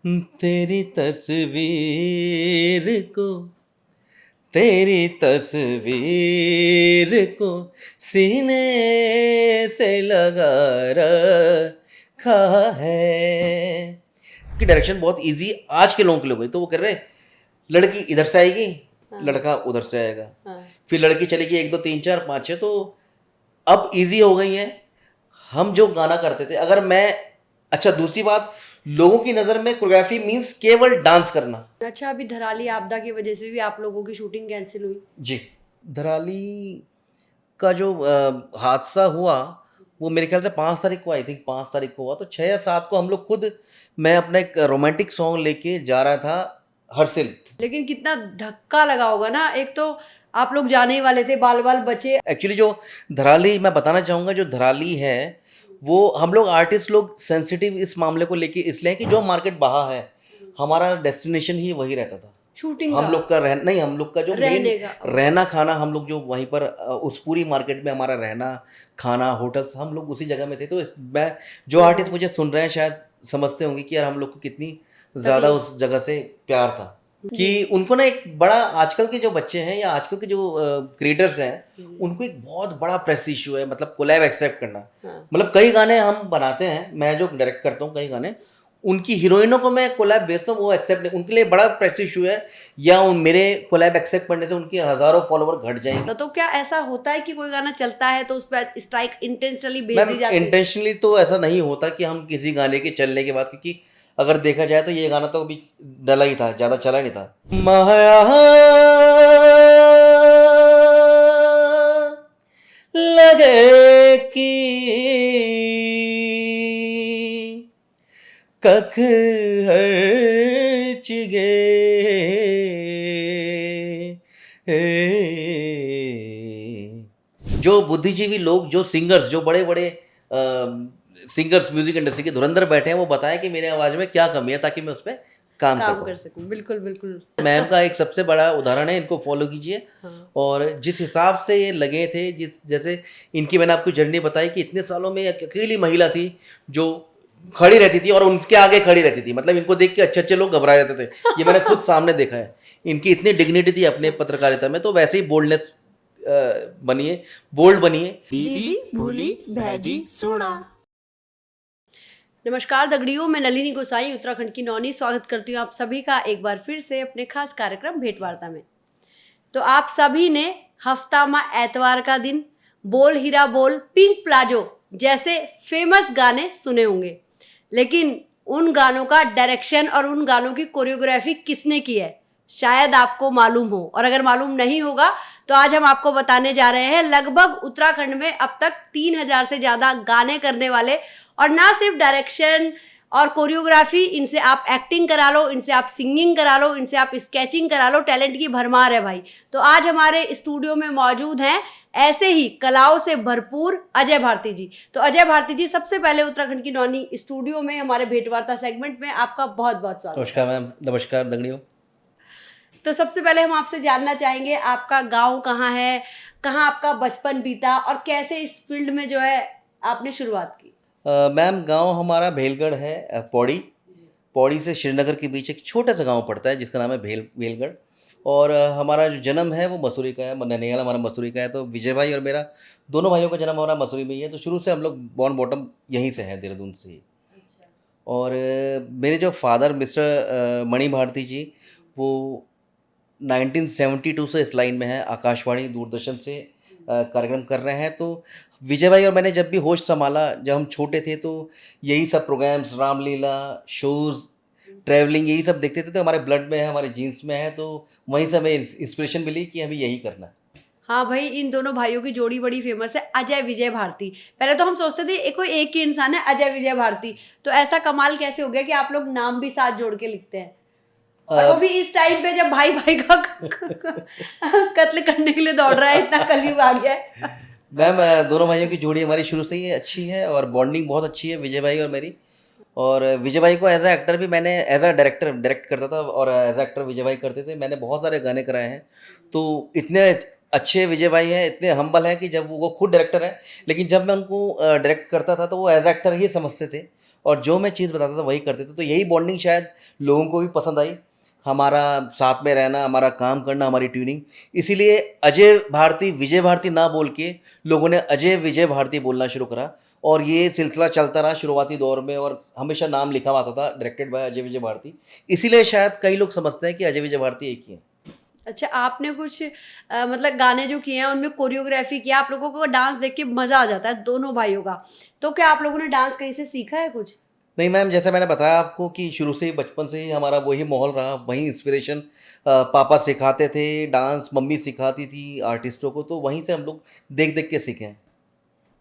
तेरी तस्वीर को तेरी तस्वीर को सीने से लगा रखा है की डायरेक्शन बहुत इजी आज के लोगों के लिए हुई। तो वो कर रहे हैं लड़की इधर से आएगी, लड़का उधर से आएगा, फिर लड़की चलेगी 1 2 3 4 5 6। तो अब इजी हो गई है। हम जो गाना करते थे, अगर मैं अच्छा दूसरी बात, लोगों की नज़र में कोरियोग्राफी मींस केवल डांस करना। अच्छा, अभी धराली आपदा की वजह से भी आप लोगों की शूटिंग कैंसिल हुई। जी, धराली का जो हादसा हुआ वो मेरे ख्याल से 5 तारीख को, आई थिंक 5 तारीख को हुआ। तो 6 या 7 को हम लोग खुद, मैं अपना एक रोमांटिक सॉन्ग लेके जा रहा था हरसिल। लेकिन कितना धक्का लगा होगा ना, एक तो आप लोग जाने ही वाले थे, बाल बाल बचे। एक्चुअली जो धराली, मैं बताना चाहूँगा, जो धराली है वो हम लोग आर्टिस्ट लोग सेंसिटिव इस मामले को लेके इसलिए हैं कि जो मार्केट बाहर है, हमारा डेस्टिनेशन ही वही रहता था। शूटिंग हम लोग का नहीं, हम लोग का जो मेन रहने का। रहना खाना, हम लोग जो वहीं पर उस पूरी मार्केट में हमारा रहना खाना होटल्स, हम लोग उसी जगह में थे। तो मैं, जो आर्टिस्ट मुझे सुन रहे हैं शायद समझते होंगे कि यार हम लोग को कितनी ज़्यादा उस जगह से प्यार था कि उनको ना एक बड़ा, आजकल के जो बच्चे हैं या आजकल के जो क्रिएटर्स हैं, उनको एक बहुत बड़ा प्रेस इशू है, मतलब कोलैब एक्सेप्ट करना। मतलब कई गाने हम बनाते हैं, मैं जो डायरेक्ट करता हूँ कई गाने, उनकी हीरोइनों को मैं कोलैब भेजता हूँ, वो एक्सेप्ट नहीं, उनके लिए बड़ा प्रेस इशू है, या उन मेरे कोलैब एक्सेप्ट करने से उनके हज़ारों फॉलोवर घट जाएंगे। तो क्या ऐसा होता है कि कोई गाना चलता है तो उस पर स्ट्राइक इंटेंशनली भेज दी जाती है? इंटेंशनली तो ऐसा नहीं होता कि हम किसी गाने के चलने के बाद, क्योंकि अगर देखा जाए तो ये गाना तो अभी डला ही था, ज़्यादा चला नहीं था। माया लगे कि कख हर्चिगे जो बुद्धिजीवी लोग, जो सिंगर्स, जो बड़े बड़े सिंगर्स म्यूजिक इंडस्ट्री के धुरंधर बैठे हैं, वो बताएं कि मेरे आवाज़ में क्या कमी है ताकि मैं उस पर काम कर सकूं। बिल्कुल बिल्कुल। मैम का एक सबसे बड़ा उदाहरण है, इनको फॉलो कीजिए। और जिस हिसाब से ये लगे थे, जैसे इनकी मैंने आपको जर्नी बताई कि इतने सालों में एक अकेली महिला थी जो खड़ी रहती थी और उनके आगे खड़ी रहती थी, मतलब इनको देख के अच्छे अच्छे लोग घबरा जाते थे। ये मैंने खुद सामने देखा है। इनकी इतनी डिग्निटी थी अपने पत्रकारिता में। तो वैसे ही बोल्डनेस बनिए, बोल्ड बनिए। दीदी भूली भैजी सुना। नमस्कार दगड़ियों, मैं नलिनी गोसाई उत्तराखंड की नौनी स्वागत करती हूँ आप सभी का एक बार फिर से अपने खास कार्यक्रम भेंटवार्ता में। तो आप सभी ने हफ्तामा एतवार का दिन, बोल हीरा बोल, पिंक प्लाजो जैसे फेमस गाने सुने होंगे, लेकिन उन गानों का डायरेक्शन और उन गानों की कोरियोग्राफी किसने की है शायद आपको मालूम हो। और अगर मालूम नहीं होगा तो आज हम आपको बताने जा रहे हैं। लगभग उत्तराखंड में अब तक 3000 से ज़्यादा गाने करने वाले, और ना सिर्फ डायरेक्शन और कोरियोग्राफी, इनसे आप एक्टिंग करा लो, इनसे आप सिंगिंग करा लो, इनसे आप स्केचिंग करा लो, टैलेंट की भरमार है भाई। तो आज हमारे स्टूडियो में मौजूद हैं ऐसे ही कलाओं से भरपूर अजय भारती जी। तो अजय भारती जी, सबसे पहले उत्तराखंड की नौनी स्टूडियो में हमारे भेंटवार्ता सेगमेंट में आपका बहुत बहुत स्वागत। नमस्कार मैम। नमस्कार दगड़ियों। तो सबसे पहले हम आपसे जानना चाहेंगे आपका गांव कहाँ है, कहाँ आपका बचपन बीता, और कैसे इस फील्ड में जो है आपने शुरुआत की? मैम गांव हमारा भेलगढ़ है, पौड़ी। पौड़ी से श्रीनगर के बीच एक छोटा सा गांव पड़ता है जिसका नाम है भेलगढ़। और हमारा जो जन्म है वो मसूरी का है, ननिहाल हमारा मसूरी का है। तो विजय भाई और मेरा, दोनों भाइयों का जन्म हमारा मसूरी में ही है। तो शुरू से हम लोग बॉर्न बॉटम यहीं से हैं, देहरादून से ही। और मेरे जो फादर मिस्टर मणि भारती जी, वो 1972 से इस लाइन में है, आकाशवाणी दूरदर्शन से कार्यक्रम कर रहे हैं। तो विजय भाई और मैंने जब भी होश संभाला, जब हम छोटे थे, तो यही सब प्रोग्राम्स, रामलीला शोज़, ट्रैवलिंग, यही सब देखते थे। तो हमारे ब्लड में है, हमारे जीन्स में है। तो वहीं से हमें इंस्पिरेशन मिली कि हमें यही करना है। हाँ भाई, इन दोनों भाइयों की जोड़ी बड़ी फेमस है, अजय विजय भारती। पहले तो हम सोचते थे कोई एक ही इंसान है अजय विजय भारती, तो ऐसा कमाल कैसे हो गया कि आप लोग नाम भी साथ जोड़ के लिखते हैं, और वो भी इस टाइम पे जब भाई भाई का कत्ल करने के लिए दौड़ रहा है, इतना कलयुग आ गया है। मैम दोनों भाइयों की जोड़ी हमारी शुरू से ही अच्छी है और बॉन्डिंग बहुत अच्छी है, विजय भाई और मेरी। और विजय भाई को एज अ एक्टर भी मैंने, एज अ डायरेक्टर डायरेक्ट करता था, और एज अ एक्टर विजय भाई करते थे। मैंने बहुत सारे गाने कराए हैं। तो इतने अच्छे विजय भाई हैं, इतने हम्बल हैं कि जब वो खुद डायरेक्टर है, लेकिन जब मैं उनको डायरेक्ट करता था तो वो एज एक्टर ही समझते थे। और जो मैं चीज़ बताता था वही करते थे, तो यही बॉन्डिंग शायद लोगों को भी पसंद आई, हमारा साथ में रहना, हमारा काम करना, हमारी ट्यूनिंग। इसीलिए अजय भारती विजय भारती ना बोल के लोगों ने अजय विजय भारती बोलना शुरू करा, और ये सिलसिला चलता रहा शुरुआती दौर में, और हमेशा नाम लिखा हुआ आता था डायरेक्टेड बाय अजय विजय भारती। इसीलिए शायद कई लोग समझते हैं कि अजय विजय भारती एक ही है। अच्छा, आपने कुछ मतलब गाने जो किए हैं उनमें कोरियोग्राफी किया, आप लोगों को डांस देख के मज़ा आ जाता है दोनों भाइयों का, तो क्या आप लोगों ने डांस कहीं से सीखा है कुछ? नहीं मैम, जैसे मैंने बताया आपको कि शुरू से ही बचपन से ही हमारा वही माहौल रहा, वही इंस्पिरेशन। पापा सिखाते थे डांस, मम्मी सिखाती थी आर्टिस्टों को, तो वहीं से हम लोग देख देख के सीखे हैं।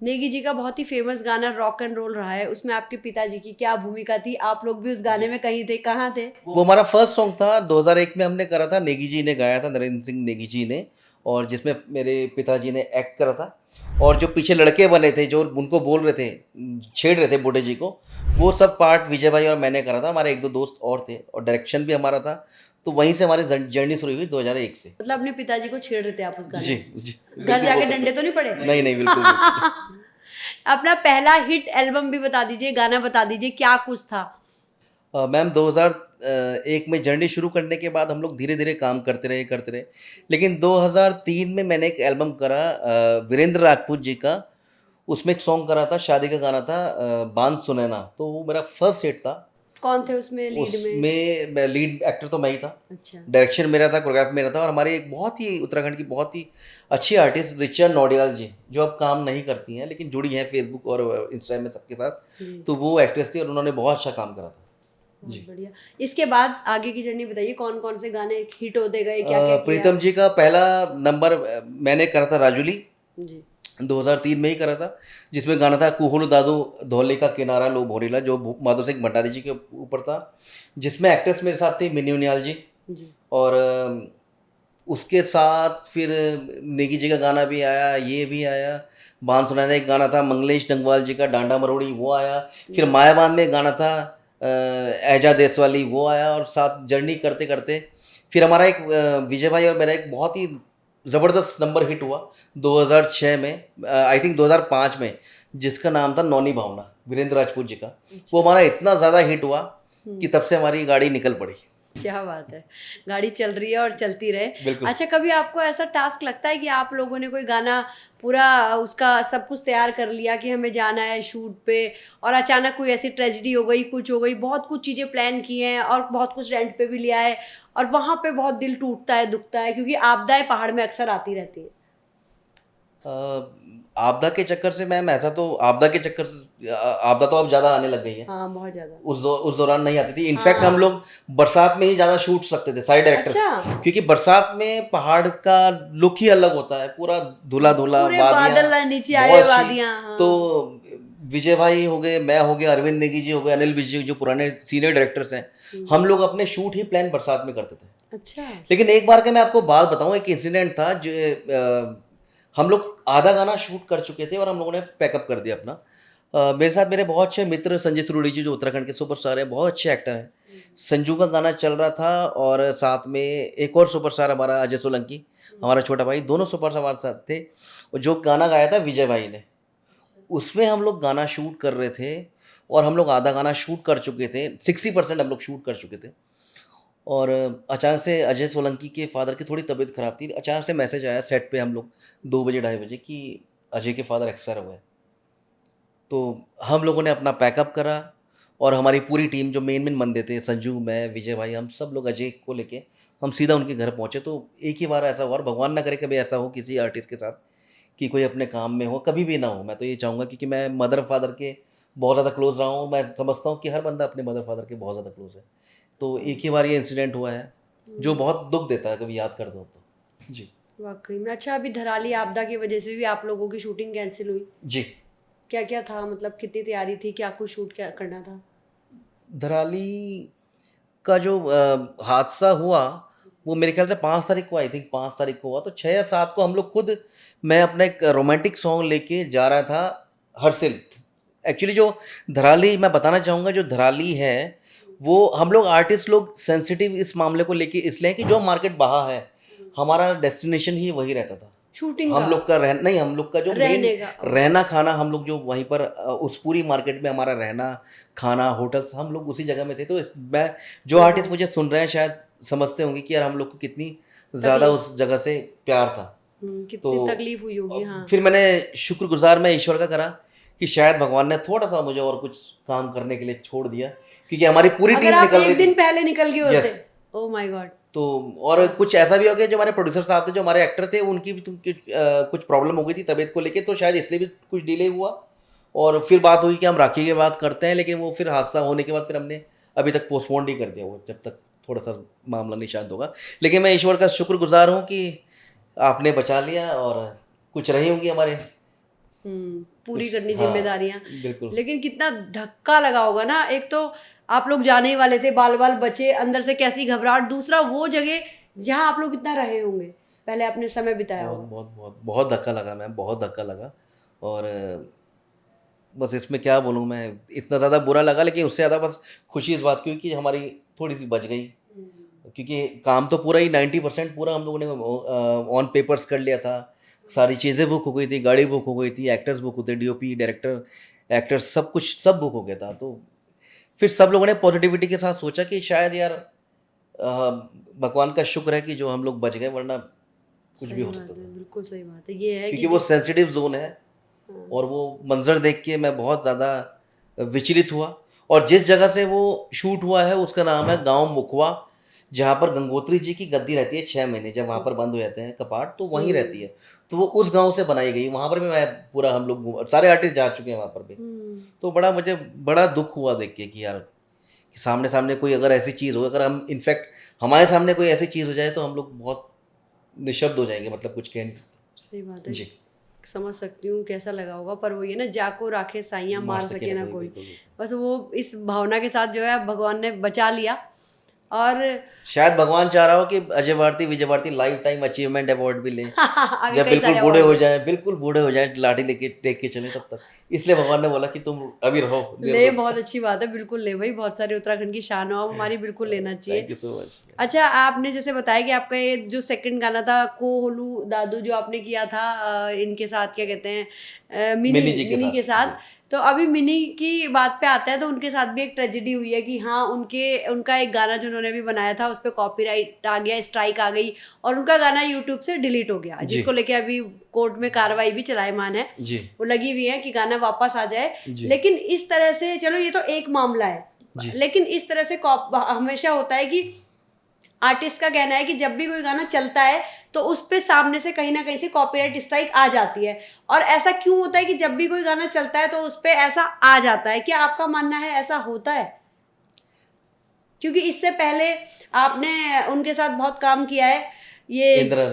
नेगी जी का बहुत ही फेमस गाना रॉक एंड रोल रहा है, उसमें आपके पिताजी की क्या भूमिका थी? आप लोग भी उस गाने में कहीं थे, कहाँ थे? वो हमारा फर्स्ट सॉन्ग था, 2001 में हमने करा था, नेगी जी ने गाया था, नरेंद्र सिंह नेगी जी ने, और जिसमें मेरे पिताजी ने एक्ट करा था। और जो पीछे लड़के बने थे जो उनको बोल रहे थे, छेड़ रहे थे बूढ़े जी को, वो सब पार्ट विजय भाई और मैंने करा था, हमारे एक दो दोस्त और थे, और डायरेक्शन भी हमारा था। तो वहीं से हमारी जर्नी शुरू हुई 2001 से। मतलब अपने पिताजी को छेड़ रहे थे आप उस गाने जी में? जी, घर जाके डंडे तो नहीं पड़े? नहीं नहीं, बिल्कुल नहीं। अपना पहला हिट एल्बम भी बता दीजिए, गाना बता दीजिए, क्या कुछ था? मैम 2001 में जर्नी शुरू करने के बाद हम लोग धीरे धीरे काम करते रहे, लेकिन 2003 में मैंने एक एल्बम करा वीरेंद्र राजपूत जी का, उसमें एक सॉन्ग करा था, शादी का गाना था, बांध सुनैना, तो वो मेरा फर्स्ट हिट था। कौन थे उसमें लीड में? उसमें लीड एक्टर तो मैं ही था, अच्छा। डायरेक्शन मेरा था, कोरियोग्राफ मेरा था, और हमारे एक बहुत ही उत्तराखंड की बहुत ही अच्छी आर्टिस्ट रिचा नौडियाल जी, जो अब काम नहीं करती हैं लेकिन जुड़ी हैं फेसबुक और इंस्टा में सबके साथ, जी। तो वो एक्ट्रेस थी और उन्होंने बहुत अच्छा काम करा था। बहुत बढ़िया। इसके बाद आगे की जर्नी बताइए, कौन कौन से गाने हिट होते गए, क्या क्या किया? प्रीतम जी का पहला नंबर मैंने करा था राजुली, जी। 2003 में ही करा था, जिसमें गाना था कुहुल दादू धौले का किनारा लो भोरीला, जो माधव सिंह भंडारी जी के ऊपर था, जिसमें एक्ट्रेस मेरे साथ थी मिनी उनियाल जी। जी। और उसके साथ फिर नेगी जी का गाना भी आया, ये भी आया, बांध सुनाना एक गाना था मंगलेश डंगवाल जी का डांडा मरोड़ी, वो आया, फिर मायाबान में गाना था ऐजा देसवाली, वो आया, और साथ जर्नी करते करते फिर हमारा एक विजय भाई और मेरा एक बहुत ही ज़बरदस्त नंबर हिट हुआ 2006 में, आई थिंक 2005 में, जिसका नाम था नौनी भावना, वीरेंद्र राजपूत जी का। वो हमारा इतना ज़्यादा हिट हुआ कि तब से हमारी गाड़ी निकल पड़ी। क्या बात है, गाड़ी चल रही है और चलती रहे। बिल्कुल। अच्छा, कभी आपको ऐसा टास्क लगता है कि आप लोगों ने कोई गाना पूरा उसका सब कुछ तैयार कर लिया कि हमें जाना है शूट पे, और अचानक कोई ऐसी ट्रेजिडी हो गई, कुछ हो गई, बहुत कुछ चीज़ें प्लान की हैं और बहुत कुछ रेंट पे भी लिया है, और वहाँ पे बहुत दिल टूटता है, दुखता है, क्योंकि आपदाएं पहाड़ में अक्सर आती रहती हैं? आपदा के चक्कर से मैम, ऐसा तो आपदा के चक्कर से आपदा तो अब ज़्यादा आने लग गई है, हाँ, बहुत ज़्यादा। उस दौरान नहीं आती थी। इनफैक्ट हम लोग बरसात में ही ज़्यादा शूट सकते थे, साइड डायरेक्टर्स। अच्छा। क्योंकि बरसात में पहाड़ का लुक ही अलग होता है, पूरा धुला धुला, पूरे बादल नीचे आए, बहुत सी- वादियाँ, हाँ। तो विजय भाई हो गए, मैं हो गया, अरविंद नेगी जी हो गए, अनिल विजय, जो पुराने सीनियर डायरेक्टर्स हैं, हम लोग अपने शूट ही प्लान बरसात में करते थे। अच्छा। लेकिन एक बार के मैं आपको बात बताऊं, एक इंसिडेंट था जो हम लोग आधा गाना शूट कर चुके थे और हम लोगों ने पैकअप कर दिया अपना। मेरे साथ मेरे बहुत अच्छे मित्र संजय सरूड़ी जी, जो उत्तराखंड के सुपरस्टार हैं, बहुत अच्छे एक्टर हैं, संजू का गाना चल रहा था, और साथ में एक और सुपरस्टार हमारा अजय सोलंकी, हमारा छोटा भाई, दोनों सुपरस्टार हमारे साथ थे। और जो गाना गाया था विजय भाई ने, उसमें हम लोग गाना शूट कर रहे थे, और हम लोग आधा गाना शूट कर चुके थे, 60% हम लोग शूट कर चुके थे। और अचानक से अजय सोलंकी के फादर की थोड़ी तबीयत ख़राब थी, अचानक से मैसेज आया सेट पे हम लोग 2 बजे 2:30 बजे कि अजय के फादर एक्सपायर हो गए। तो हम लोगों ने अपना पैकअप करा, और हमारी पूरी टीम, जो मेन बंदे थे, संजू, मैं, विजय भाई, हम सब लोग अजय को लेके हम सीधा उनके घर पहुँचे। तो एक ही बार ऐसा हुआ, और भगवान ना करे कभी ऐसा हो किसी आर्टिस्ट के साथ कि कोई अपने काम में हो, कभी भी ना हो। मैं तो ये चाहूँगा, क्योंकि मैं मदर फादर के बहुत ज़्यादा क्लोज रहा हूँ, मैं समझता हूँ कि हर बंदा अपने मदर फादर के बहुत ज़्यादा क्लोज है। तो एक ही बार ये इंसिडेंट हुआ है जो बहुत दुख देता है, कभी याद कर दो तो। जी वाकई में। अच्छा, अभी धराली आपदा की वजह से भी आप लोगों की शूटिंग कैंसिल हुई? जी। क्या क्या था, मतलब कितनी तैयारी थी, क्या कुछ शूट क्या करना था? धराली का जो हादसा हुआ, वो मेरे ख्याल से 5 तारीख को, आई थिंक 5 तारीख को हुआ। तो 6 या 7 को हम लोग खुद, मैं अपना एक रोमांटिक सॉन्ग लेके जा रहा था हर्सिल। एक्चुअली जो धराली, मैं बताना चाहूँगा, जो धराली है वो हम लोग आर्टिस्ट लोग सेंसिटिव इस मामले को लेके इसलिए हैं कि जो मार्केट बहा है, हमारा डेस्टिनेशन ही वही रहता था शूटिंग हम का लोग का नहीं, हम लोग का जो रहने मेन का रहना खाना, हम लोग जो वहीं पर उस पूरी मार्केट में हमारा रहना खाना होटल्स, हम लोग उसी जगह में थे। तो मैं जो आर्टिस्ट मुझे सुन रहे हैं शायद समझते होंगे कि यार हम लोग को कितनी ज़्यादा तकलीफ उस जगह से प्यार था। कितनी तो तकलीफ हुई होगी। हाँ फिर मैंने शुक्रगुजार मैं ईश्वर का करा कि शायद भगवान ने थोड़ा सा मुझे और कुछ काम करने के लिए छोड़ दिया, क्योंकि हमारी पूरी अगर टीम आप निकल रही एक दिन थी। पहले निकल गए होते, यस। Oh my God. तो और कुछ ऐसा भी हो गया, जो हमारे प्रोड्यूसर साहब थे, जो हमारे एक्टर थे, उनकी भी कुछ प्रॉब्लम हो गई थी तबीयत को लेके, तो शायद इसलिए भी कुछ डिले हुआ। और फिर बात हुई कि हम राखी के बाद करते हैं, लेकिन वो फिर हादसा होने के बाद फिर हमने अभी तक पोस्टपोन नहीं कर दिया, वो जब तक थोड़ा सा मामला नहीं शांत होगा। लेकिन मैं ईश्वर का शुक्रगुजार हूँ कि आपने बचा लिया, और कुछ रही होंगी हमारे पूरी कुछ, करनी हाँ, जिम्मेदारियां। बिल्कुल। लेकिन कितना धक्का लगा होगा ना, एक तो आप लोग जाने ही वाले थे, बाल बाल बचे, अंदर से कैसी घबराहट, दूसरा वो जगह जहाँ आप लोग इतना रहे होंगे, पहले आपने समय बिताया बहुत होगा। बहुत बहुत बहुत धक्का लगा मैम, बहुत धक्का लगा। और बस इसमें क्या बोलूँ मैं, इतना ज़्यादा बुरा लगा, लेकिन उससे ज़्यादा बस खुशी इस बात की हुई कि हमारी थोड़ी सी बच गई, क्योंकि काम तो पूरा ही 90% पूरा हम लोगों ने ऑन पेपर्स कर लिया था। सारी चीज़ें बुक हो गई थी, गाड़ी बुक हो गई थी, एक्टर्स बुक होते, डीओपी, डायरेक्टर, एक्टर्स, सब कुछ सब बुक हो गया था। तो फिर सब लोगों ने पॉजिटिविटी के साथ सोचा कि शायद यार भगवान का शुक्र है कि जो हम लोग बच गए, वरना कुछ भी सही हो बात सकता है, था, बिल्कुल सही बात है। ये है कि क्योंकि वो सेंसिटिव जोन है। हाँ, और वो मंजर देख के मैं बहुत ज़्यादा विचलित हुआ। और जिस जगह से वो शूट हुआ है उसका नाम है गांव मुखवा, जहाँ पर गंगोत्री जी की गद्दी रहती है 6 महीने, जब वहाँ पर बंद हो जाते हैं कपाट तो वहीं रहती है। तो वो उस गांव से बनाई गई, वहाँ पर भी मैं पूरा, हम लोग सारे आर्टिस्ट जा चुके हैं वहाँ पर भी। तो बड़ा मुझे बड़ा दुख हुआ देख के कि यार कि सामने सामने कोई अगर ऐसी चीज़ हो, अगर हम इनफैक्ट हमारे सामने कोई ऐसी चीज़ हो जाए तो हम लोग बहुत निशब्द हो जाएंगे, मतलब कुछ कह नहीं सकते। सही बात है। जी, समझ सकती हूँ कैसा लगा होगा, पर वो ये ना, जाको राखे साइयाँ मार सके ना कोई। बिल्कुल। बस वो इस भावना के साथ जो है भगवान ने बचा लिया। और शायद भगवान चाह रहा हो कि Ajay Bharti Vijay Bharti lifetime achievement award भी लें, आगे जब कई बिल्कुल सारे बूढ़े अवार्ड हो जाएं, बिल्कुल बूढ़े हो जाएं, लाठी लेके टेक के चलें तब तक। इसलिए भगवान ने बोला कि तुम अभी रहो, ले, बहुत अच्छी बात है, बिल्कुल ले भाई, बहुत सारे उत्तराखंड की शान हो, हमारी बिल्कुल लेना चाहिए। Thank you so much. अच्छा, आपने जैसे बताया कि आपका ये जो सेकंड गाना था कोहलू दादू, जो आपने किया था इनके साथ, क्या कहते हैं, मिनी मिनी जी के मिनी साथ, के साथ। तो अभी मिनी की बात पे आता है, तो उनके साथ भी एक ट्रेजेडी हुई है कि हाँ, उनका एक गाना जो उन्होंने भी बनाया था उस पर कॉपीराइट आ गया, स्ट्राइक आ गई, और उनका गाना यूट्यूब से डिलीट हो गया, जी। जिसको लेके अभी कोर्ट में कार्रवाई भी चलायमान है, जी वो लगी हुई है कि गाना वापस आ जाए। जी लेकिन इस तरह से, चलो ये तो एक मामला है, जी लेकिन इस तरह से हमेशा होता है कि आर्टिस्ट का कहना है कि जब भी कोई गाना चलता है तो उस पे सामने से कहीं ना कहीं से कॉपीराइट स्ट्राइक आ जाती है। और ऐसा क्यों होता है कि जब भी कोई गाना चलता है तो उस पे ऐसा आ जाता है? क्या आपका मानना है ऐसा होता है? क्योंकि इससे पहले आपने उनके साथ बहुत काम किया है, ये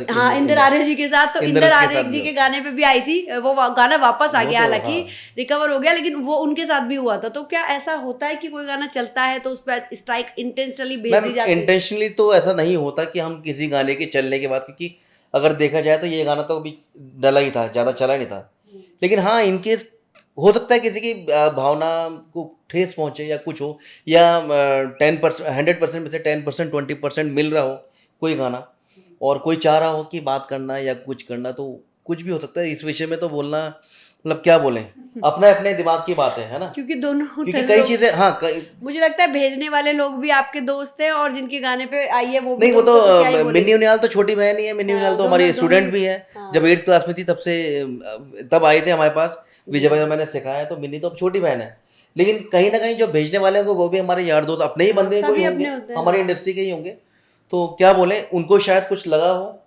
हाँ, इंदिर आर्य जी के साथ। तो इंदिर आर्य जी के गाने पे भी आई थी, वो गाना वापस आ गया, हालांकि रिकवर हो गया, लेकिन वो उनके साथ भी हुआ था। तो क्या ऐसा होता है कि कोई गाना चलता है तो उस पर स्ट्राइक इंटेंशनली भेज दी जाती है? इंटेंशनली तो ऐसा नहीं होता कि हम किसी गाने के चलने के बाद, क्योंकि अगर देखा जाए तो ये गाना तो अभी डला ही था, ज़्यादा चला नहीं था। लेकिन हाँ, इनकेस हो सकता है किसी की भावना को ठेस पहुंचे या कुछ हो, या 10% 100% में से 10% 20% मिल रहा हो कोई गाना, और कोई चाह रहा हो कि बात करना या कुछ करना, तो कुछ भी हो सकता है। इस विषय में तो बोलना, मतलब क्या बोलें, अपने अपने दिमाग की बात है ना, क्योंकि दोनों क्योंकि कई चीज़ें, हाँ मुझे लगता है भेजने वाले लोग भी आपके दोस्त हैं, और जिनके गाने पे आई है वो भी नहीं, वो दोस्त हैं, तो क्या ही तो बोलेंगे। मिन्नी उनियाल तो छोटी बहन ही है। मिन्नी उनियाल तो हमारी स्टूडेंट भी है, जब 8th क्लास में थी तब से, तब आए थे हमारे पास विजय भाई और मैंने सिखाया। तो मिन्नी तो अब छोटी बहन है, लेकिन कहीं ना कहीं जो भेजने वाले हैं वो भी हमारे यार दोस्त, अपने ही बंदे कोई होंगे, हमारी इंडस्ट्री के ही होंगे। तो क्या बोले, उनको शायद कुछ लगा हो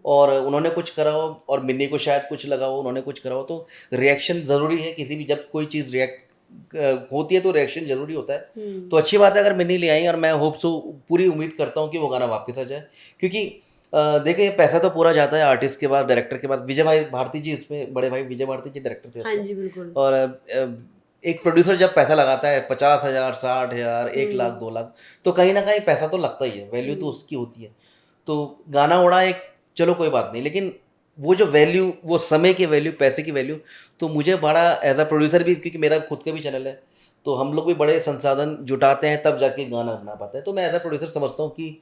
और उन्होंने कुछ करा हो, और मिन्नी को शायद कुछ लगा हो, उन्होंने कुछ करा हो। तो रिएक्शन ज़रूरी है, किसी भी जब कोई चीज़ रिएक्ट होती है तो रिएक्शन जरूरी होता है। तो अच्छी बात है अगर मिन्नी ले आई, और मैं होप सो, पूरी उम्मीद करता हूँ कि वो गाना वापस आ जाए, क्योंकि देखिए पैसा तो पूरा जाता है आर्टिस्ट के बाद, डायरेक्टर के बाद। विजय भाई भारती जी इसमें, बड़े भाई विजय भारती जी डायरेक्टर थे। हाँ जी, बिल्कुल। और एक प्रोड्यूसर जब पैसा लगाता है 50,000 60,000 1 लाख 2 लाख, तो कहीं ना कहीं पैसा तो लगता ही है, वैल्यू तो उसकी होती है। तो गाना उड़ा एक, चलो कोई बात नहीं, लेकिन वो जो वैल्यू, वो समय की वैल्यू, पैसे की वैल्यू, तो मुझे बड़ा एज अ प्रोड्यूसर भी, क्योंकि मेरा खुद का भी चैनल है, तो हम लोग भी बड़े संसाधन जुटाते हैं तब जाके गाना बना पाता है। तो मैं एज अ प्रोड्यूसर समझता हूँ कि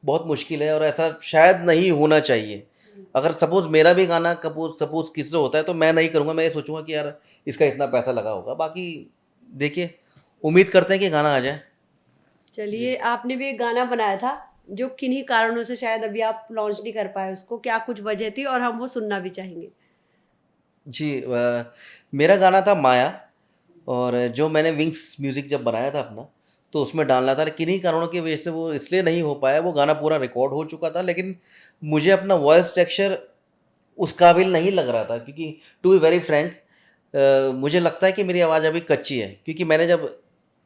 बहुत मुश्किल है, और ऐसा शायद नहीं होना चाहिए। अगर सपोज मेरा भी गाना सपोज किससे होता है तो मैं नहीं करूँगा, मैं ये सोचूंगा कि यार इसका इतना पैसा लगा होगा। बाकी देखिए, उम्मीद करते हैं कि गाना आ जाए। चलिए, आपने भी एक गाना बनाया था जो किन्हीं कारणों से शायद अभी आप लॉन्च नहीं कर पाए उसको, क्या कुछ वजह थी और हम वो सुनना भी चाहेंगे। जी, मेरा गाना था माया, और जो मैंने विंग्स म्यूज़िक जब बनाया था अपना, तो उसमें डालना था, लेकिन किन्हीं कारणों की वजह से वो इसलिए नहीं हो पाया। वो गाना पूरा रिकॉर्ड हो चुका था, लेकिन मुझे अपना वॉइस टेक्सचर उस काबिल नहीं लग रहा था, क्योंकि टू बी वेरी फ्रैंक मुझे लगता है कि मेरी आवाज़ अभी कच्ची है, क्योंकि मैंने जब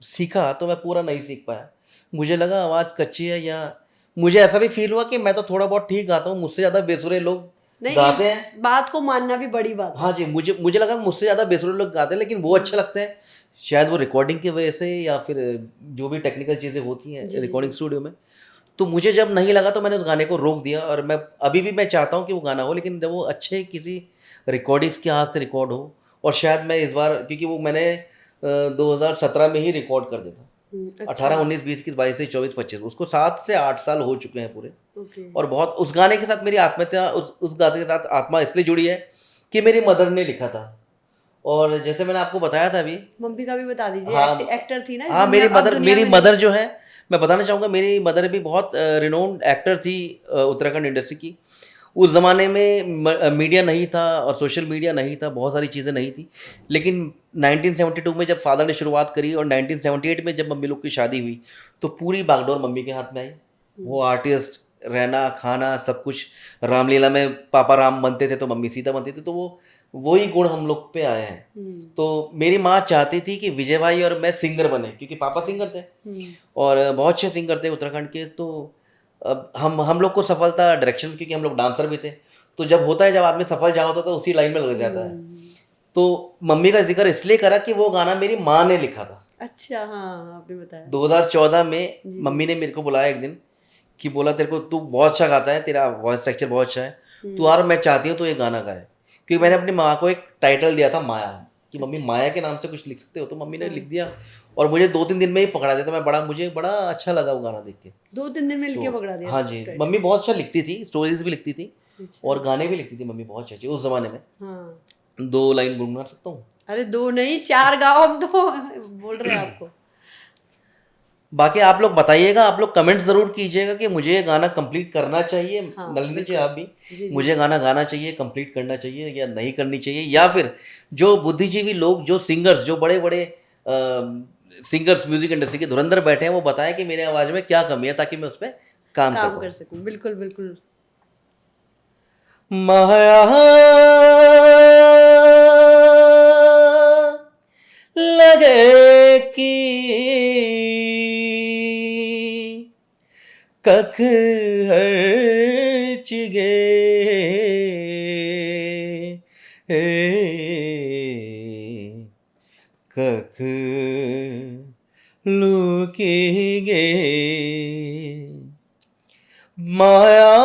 सीखा तो मैं पूरा नहीं सीख पाया। मुझे लगा आवाज़ कच्ची है, या मुझे ऐसा भी फील हुआ कि मैं तो थोड़ा बहुत ठीक गाता हूँ, मुझसे ज़्यादा बेसुरे लोग नहीं, गाते हैं। इस बात को मानना भी बड़ी बात है। हाँ जी, मुझे लगा मुझसे ज़्यादा बेसुरे लोग गाते हैं, लेकिन वो अच्छे लगते हैं। शायद वो रिकॉर्डिंग की वजह से, या फिर जो भी टेक्निकल चीज़ें होती हैं जी, जी, रिकॉर्डिंग जी। स्टूडियो में। तो मुझे जब नहीं लगा तो मैंने उस गाने को रोक दिया, और मैं अभी भी मैं चाहता हूँ कि वो गाना हो, लेकिन जब वो अच्छे किसी रिकॉर्डिस्ट के हाथ से रिकॉर्ड हो। और शायद मैं इस बार, क्योंकि वो मैंने 2017 में ही रिकॉर्ड कर दिया था। अच्छा। 18, 19, 20, 21, 22, 23, 24, 25, उसको 7 से 8 साल हो चुके हैं पूरे। ओके। और बहुत उस गाने के साथ मेरी आत्मीयता, उस गाने के साथ आत्मा इसलिए जुड़ी है कि मेरी मदर ने लिखा था। और जैसे मैंने आपको बताया था अभी, मम्मी का भी बता दीजिए। हाँ, एक्टर थी ना, हाँ, अब दुनिया मेरी में मदर जो है, मैं बताना चाहूँगा, मेरी मदर भी बहुत रिनोन्ड एक्टर थी उत्तराखंड इंडस्ट्री की। उस ज़माने में मीडिया नहीं था और सोशल मीडिया नहीं था, बहुत सारी चीज़ें नहीं थी। लेकिन 1972 में जब फादर ने शुरुआत करी और 1978 में जब मम्मी लोग की शादी हुई, तो पूरी बागडोर मम्मी के हाथ में आई। वो आर्टिस्ट, रहना, खाना, सब कुछ। रामलीला में पापा राम बनते थे तो मम्मी सीता बनती थी, तो वही गुण हम लोग पे आए हैं। तो मेरी माँ चाहती थी कि विजय भाई और मैं सिंगर बने, क्योंकि पापा सिंगर थे और बहुत अच्छे सिंगर थे उत्तराखंड के। तो अब हम लोग को सफलता डायरेक्शन, क्योंकि हम लोग डांसर भी थे। तो जब होता है, जब आदमी सफल जहाँ होता है तो उसी लाइन में लग जाता है। तो मम्मी का जिक्र इसलिए करा कि वो गाना मेरी माँ ने लिखा था। अच्छा, हाँ, आपने बताया। 2014 में मम्मी ने मेरे को बुलाया एक दिन, कि बोला तेरे को, तू बहुत अच्छा गाता है, तेरा वॉइस स्ट्रक्चर बहुत अच्छा है, तू यार मैं चाहती हूँ तो ये गाना गाए। क्योंकि मैंने अपनी माँ को एक टाइटल दिया था माया, कि मम्मी माया के नाम से कुछ लिख सकते हो, तो मम्मी ने लिख दिया। और मुझे 2-3 दिन में ही पकड़ा दिया था। मुझे बड़ा अच्छा लगा वो गाना देख के। 2-3 दिन में लिख के पकड़ा दिया। हाँ जी, मम्मी बहुत अच्छा लिखती थी, स्टोरीज भी लिखती थी अच्छा। और गाने भी लिखती थी मम्मी बहुत अच्छे उस जमाने में। हाँ। 2 लाइन गुनगुना सकता हूँ। अरे 2 नहीं, 4 गाओ अब तो बोल रहे हैं आपको। बाकी आप लोग बताइएगा, आप लोग कमेंट्स ज़रूर कीजिएगा कि मुझे ये गाना कंप्लीट करना चाहिए। हाँ, नलिनी जी, आप भी, जी, मुझे गाना गाना चाहिए, कंप्लीट करना चाहिए या नहीं करनी चाहिए, या फिर जो बुद्धिजीवी लोग, जो सिंगर्स, जो बड़े बड़े सिंगर्स म्यूजिक इंडस्ट्री के धुरंधर बैठे हैं, वो बताएं कि मेरे आवाज़ में क्या कमी है, ताकि मैं उस पर काम काम कर कर सकूं। बिल्कुल बिल्कुल। माया लगे कि कख हर्चिगे कख लुकीगे माया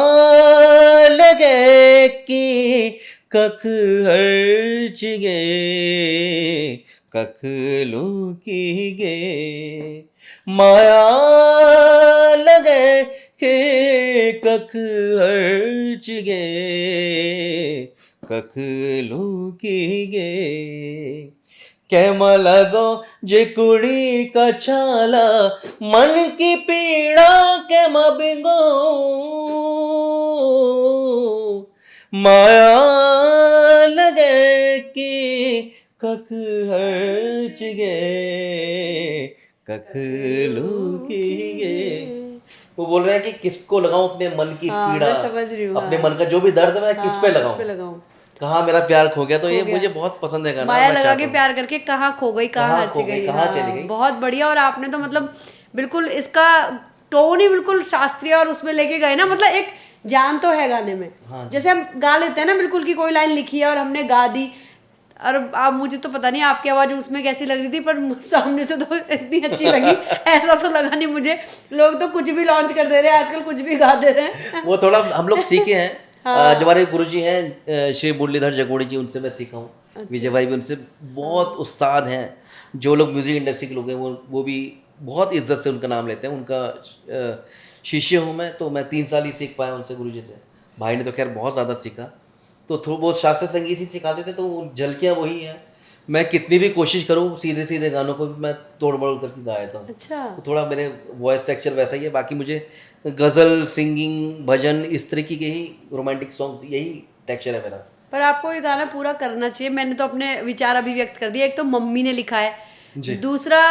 लगे कि कख हर्चिगे कख लुकीगे माया लगे के कख हर्चिगे कख लुकीगे कैमा लगो जे कुड़ी का छाला मन की पीड़ा कैमा बिगो माया लगे कि कख हर्चिगे कख लुकीगे। वो बोल रहे हैं कि किसको लगाऊं अपने मन की हाँ, पीड़ा, मैं समझ रही हूँ। अपने मन का जो भी दर्द है, मैं किस पे किस पे लगाऊं, लगाऊं? कहाँ मेरा प्यार खो गया। तो ये गया। मुझे बहुत पसंद है गाना। माया मैं लगा चाहता के हूँ। प्यार करके कहाँ खो गई, कहाँ कहाँ हर्च खो गई, गई। कहाँ हाँ, चली गई। बहुत बढ़िया। और आपने तो मतलब बिल्कुल इसका टोन ही बिल्कुल शास्त्रीय और उसमें लेके गए ना, मतलब एक जान तो है गाने में। हाँ जी। जैसे हम गा लेते हैं ना, बिल्कुल की कोई लाइन लिखी है और हमने गा दी। और आप, मुझे तो पता नहीं आपकी आवाज़ उसमें कैसी लग रही थी, पर सामने से तो इतनी अच्छी लगी। ऐसा तो लगा नहीं मुझे। लोग तो कुछ भी लॉन्च कर दे रहे हैं आजकल, कुछ भी गा दे रहे हैं। वो थोड़ा हम लोग सीखे हैं। जो हमारे गुरुजी हैं श्री मुरलीधर जगोड़ी जी, उनसे मैं सीखा हूँ। विजय भाई भी उनसे बहुत उस्ताद हैं। जो लोग म्यूजिक इंडस्ट्री के लोग हैं, वो भी बहुत इज्जत से उनका नाम लेते हैं। उनका शिष्य हूँ मैं, तो मैं 3 साल ही सीख पाया उनसे, गुरुजी से। भाई ने तो खैर बहुत ज़्यादा सीखा, तो थोड़ा बहुत शास्त्रीय संगीत ही सिखाते थे, तो झलकियाँ वही हैं। मैं कितनी भी कोशिश करूँ सीधे सीधे गानों को भी मैं तोड़ मरोड़ करके गा देता हूँ। अच्छा। तो थोड़ा मेरे वॉइस टेक्सचर वैसा ही है। बाकी मुझे गज़ल, सिंगिंग, भजन इस तरीके के ही रोमांटिक सॉन्ग्स, यही टेक्सचर है मेरा। पर आपको ये गाना पूरा करना चाहिए। मैंने तो अपने विचार अभिव्यक्त कर दिए। एक तो मम्मी ने लिखा है, जी। दूसरा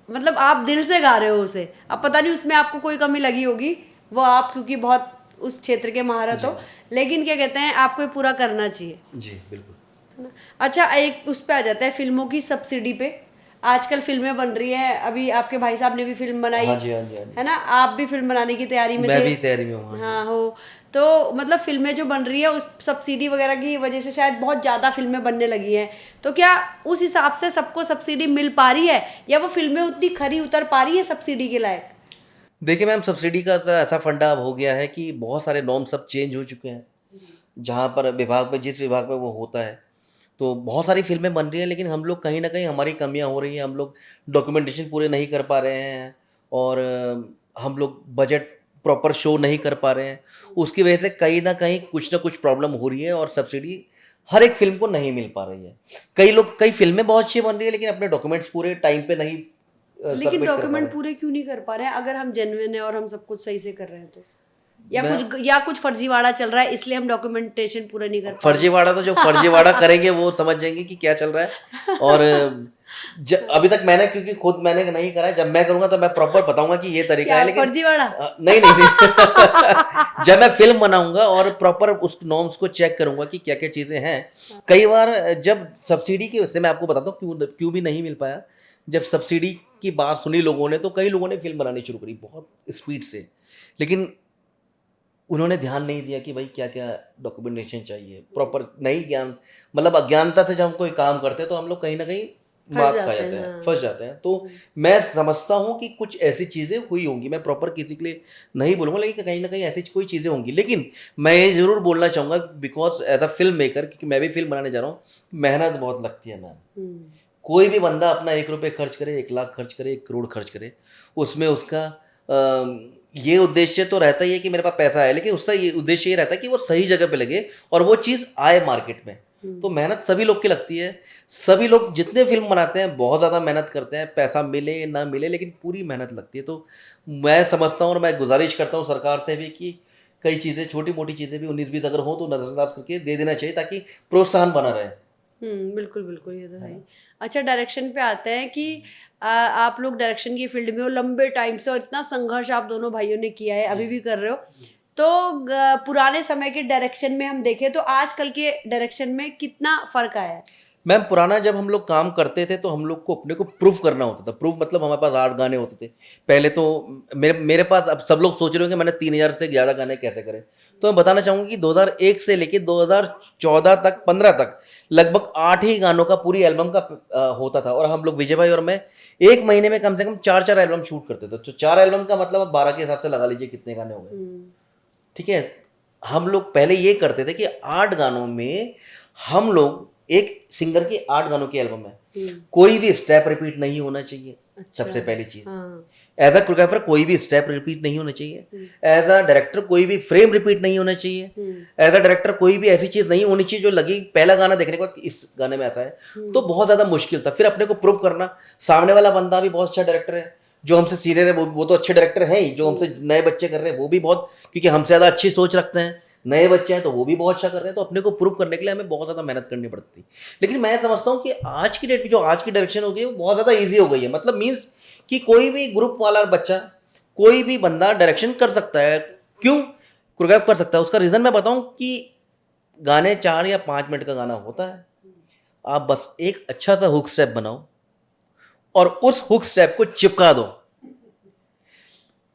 मतलब आप दिल से गा रहे हो उसे। अब पता नहीं उसमें आपको कोई कमी लगी होगी, वो आप क्योंकि बहुत उस क्षेत्र के महारत हो, लेकिन क्या कहते हैं आपको ये पूरा करना चाहिए। जी बिल्कुल। है ना? अच्छा, एक उस पे आ जाता है फिल्मों की सब्सिडी पे। आजकल फिल्में बन रही हैं, अभी आपके भाई साहब ने भी फिल्म बनाई, हाँ जी, हाँ जी, हाँ जी। है ना? आप भी फिल्म बनाने की तैयारी में मैं थे। भी तैयारी में हूँ। हाँ जी। हाँ हो। तो मतलब फिल्में जो बन रही है उस सब्सिडी वगैरह की वजह से शायद बहुत ज़्यादा फिल्में बनने लगी हैं, तो क्या उस हिसाब से सबको सब्सिडी मिल पा रही है, या वो फिल्में उतनी खरी उतर पा रही है सब्सिडी के लायक? देखिए मैम, सब्सिडी का ऐसा फंडा अब हो गया है कि बहुत सारे नॉर्म सब चेंज हो चुके हैं। जहाँ पर विभाग में, जिस विभाग में वो होता है, तो बहुत सारी फिल्में बन रही हैं, लेकिन हम लोग कहीं ना कहीं हमारी कमियां हो रही हैं। हम लोग डॉक्यूमेंटेशन पूरे नहीं कर पा रहे हैं, और हम लोग बजट प्रॉपर शो नहीं कर पा रहे हैं। उसकी वजह से कहीं ना कहीं कुछ ना कुछ प्रॉब्लम हो रही है, और सब्सिडी हर एक फिल्म को नहीं मिल पा रही है। कई फिल्में बहुत अच्छी बन रही है, लेकिन अपने डॉक्यूमेंट्स पूरे टाइम पे नहीं लेकिन सबमिट कर पा डॉक्यूमेंट रहे हैं। पूरे क्यों नहीं कर पा रहे हैं, अगर हम जेन्युइन है और हम सब कुछ सही से कर रहे हैं तो? मैं- या कुछ फर्जीवाड़ा चल रहा है इसलिए हम डॉक्यूमेंटेशन पूरा नहीं कर पा रहे? फर्जीवाड़ा तो जो फर्जीवाड़ा करेंगे वो समझ जाएंगे कि क्या चल रहा है। और अभी तक मैंने, क्योंकि खुद मैंने नहीं करा है, जब मैं करूंगा तो मैं प्रॉपर बताऊंगा कि ये तरीका क्या है। लेकिन फर्जीवाड़ा? नहीं नहीं, नहीं। जब मैं फिल्म बनाऊंगा और प्रॉपर उस नॉर्म्स को चेक करूंगा कि क्या क्या चीज़ें हैं। कई बार जब सब्सिडी की, वजह से मैं आपको बताता हूँ क्यों क्यों भी नहीं मिल पाया। जब सब्सिडी की बात सुनी लोगों ने, तो कई लोगों ने फिल्म बनानी शुरू करी बहुत स्पीड से, लेकिन उन्होंने ध्यान नहीं दिया कि भाई क्या क्या डॉक्यूमेंटेशन चाहिए, प्रॉपर नहीं ज्ञान, मतलब अज्ञानता से जब हम कोई काम करते हैं तो हम लोग कहीं ना कहीं मात खा जाते जाते हैं, हैं, हाँ। फंस जाते हैं। तो मैं समझता हूँ कि कुछ ऐसी चीज़ें हुई होंगी, मैं प्रॉपर किसी के लिए नहीं बोलूँगा, लेकिन कहीं ना कहीं ऐसी कोई चीज़ें होंगी। लेकिन मैं ये ज़रूर बोलना चाहूँगा, because as a filmmaker, क्योंकि मैं भी फिल्म बनाने जा रहा हूँ, मेहनत बहुत लगती है मैम। कोई भी बंदा अपना 1 रुपये खर्च करे, 1 लाख खर्च करे, 1 करोड़ खर्च करे, उसमें उसका ये उद्देश्य तो रहता ही है कि मेरे पास पैसा है, लेकिन उसका ये उद्देश्य ये रहता है कि वो सही जगह पे लगे और वो चीज़ आए मार्केट में। तो मेहनत सभी लोग की लगती है। सभी लोग जितने फिल्म बनाते हैं बहुत ज़्यादा मेहनत करते हैं, पैसा मिले ना मिले, लेकिन पूरी मेहनत लगती है। तो मैं समझता हूँ और मैं गुजारिश करता हूँ सरकार से भी कि कई चीज़ें, छोटी मोटी चीज़ें भी 19-20 अगर हो तो नज़रअंदाज करके दे देना चाहिए, ताकि प्रोत्साहन बना रहे। बिल्कुल बिल्कुल, ये तो है ही। अच्छा, डायरेक्शन पे आते हैं कि आप लोग डायरेक्शन की फील्ड में हो लंबे टाइम से, और इतना संघर्ष आप दोनों भाइयों ने किया है, अभी भी कर रहे हो। तो पुराने समय के डायरेक्शन में हम देखें तो आजकल के डायरेक्शन में कितना फर्क आया है? मैम, पुराना जब हम लोग काम करते थे तो हम लोग को अपने को प्रूफ करना होता था। प्रूफ मतलब हमारे पास 8 गाने होते थे पहले। तो मेरे पास, अब सब लोग सोच रहे होंगे मैंने 3000 से ज़्यादा गाने कैसे करे, तो मैं बताना चाहूँगा कि 2001 से लेके 2014 तक, 15 तक लगभग 8 ही गानों का पूरी एल्बम का होता था। और हम लोग, विजय भाई और मैं, 1 महीने में कम से कम 4 एल्बम शूट करते थे। तो 4 एल्बम का मतलब अब 12 के हिसाब से लगा लीजिए कितने गाने हो गए। ठीक है, हम लोग पहले ये करते थे कि 8 गानों में हम लोग, एक सिंगर की 8 गानों की एल्बम है, कोई भी स्टेप रिपीट नहीं होना चाहिए। अच्छा। सबसे पहली चीज, हाँ। एज अ कोरियोग्राफर कोई भी स्टेप रिपीट नहीं होना चाहिए। एज अ डायरेक्टर कोई भी फ्रेम रिपीट नहीं होना चाहिए। एज अ डायरेक्टर कोई भी ऐसी चीज नहीं होनी चाहिए जो लगी पहला गाना देखने के बाद इस गाने में आता है। तो बहुत ज्यादा मुश्किल था फिर अपने को प्रूव करना। सामने वाला बंदा भी बहुत अच्छा डायरेक्टर है, जो हमसे सीनियर है वो तो अच्छे डायरेक्टर हैं ही, जो हमसे नए बच्चे कर रहे हैं वो भी बहुत, क्योंकि हमसे ज़्यादा अच्छी सोच रखते हैं, नए बच्चे हैं तो वो भी बहुत अच्छा कर रहे हैं। तो अपने को प्रूव करने के लिए हमें बहुत ज़्यादा मेहनत करनी पड़ती। लेकिन मैं समझता हूँ कि आज की डेट में जो आज की डायरेक्शन हो गई है वो बहुत ज़्यादा ईजी हो गई है। मतलब मीन्स कि कोई भी ग्रुप वाला बच्चा, कोई भी बंदा डायरेक्शन कर सकता है। क्यों कोरियोग्राफ कर सकता है? उसका रीज़न मैं बताऊँ कि गाने 4 या 5 मिनट का गाना होता है। आप बस एक अच्छा सा हुक स्टेप बनाओ और उस हुक स्टेप को चिपका दो,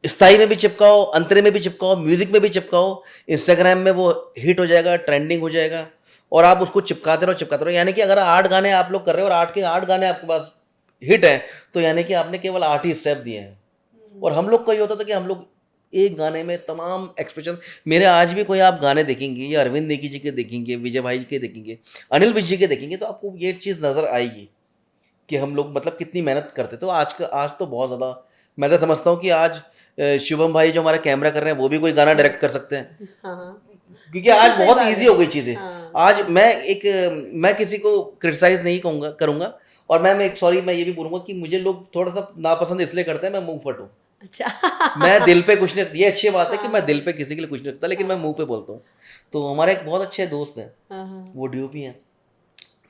स्थाई में भी चिपकाओ, अंतरे में भी चिपकाओ, म्यूजिक में भी चिपकाओ, इंस्टाग्राम में वो हिट हो जाएगा, ट्रेंडिंग हो जाएगा, और आप उसको चिपकाते रहो। यानी कि अगर 8 गाने आप लोग कर रहे हो और 8 के 8 गाने आपके पास हिट हैं, तो यानी कि आपने केवल 8 ही स्टेप दिए हैं। और हम लोग का ये होता था कि हम लोग एक गाने में तमाम एक्सप्रेशन, मेरे आज भी कोई आप गाने देखेंगे, या अरविंद नेगी जी के देखेंगे, विजय भाई के देखेंगे, अनिल विज जी के देखेंगे, तो आपको ये चीज़ नज़र आएगी कि हम लोग मतलब कितनी मेहनत करते। तो आज तो बहुत ज़्यादा, मैं तो समझता हूँ कि आज शुभम भाई जो हमारा कैमरा कर रहे हैं वो भी कोई गाना डायरेक्ट कर सकते हैं। हाँ। क्योंकि आज सही बहुत बात इजी है। हो गई चीज़ें। हाँ। आज मैं किसी को क्रिटिसाइज नहीं करूँगा और मैं एक सॉरी मैं ये भी बोलूँगा कि मुझे लोग थोड़ा सा नापसंद इसलिए करते हैं, मैं मुंह फट हूँ। अच्छा। मैं दिल पे कुछ नहीं, ये अच्छी बात है कि मैं हाँ। दिल पे किसी के लिए कुछ नहीं रखता, लेकिन मैं मुंह पे बोलता हूँ। तो हमारे एक बहुत अच्छे दोस्त हैं, हाँ, हाँ, वो डीओपी हैं।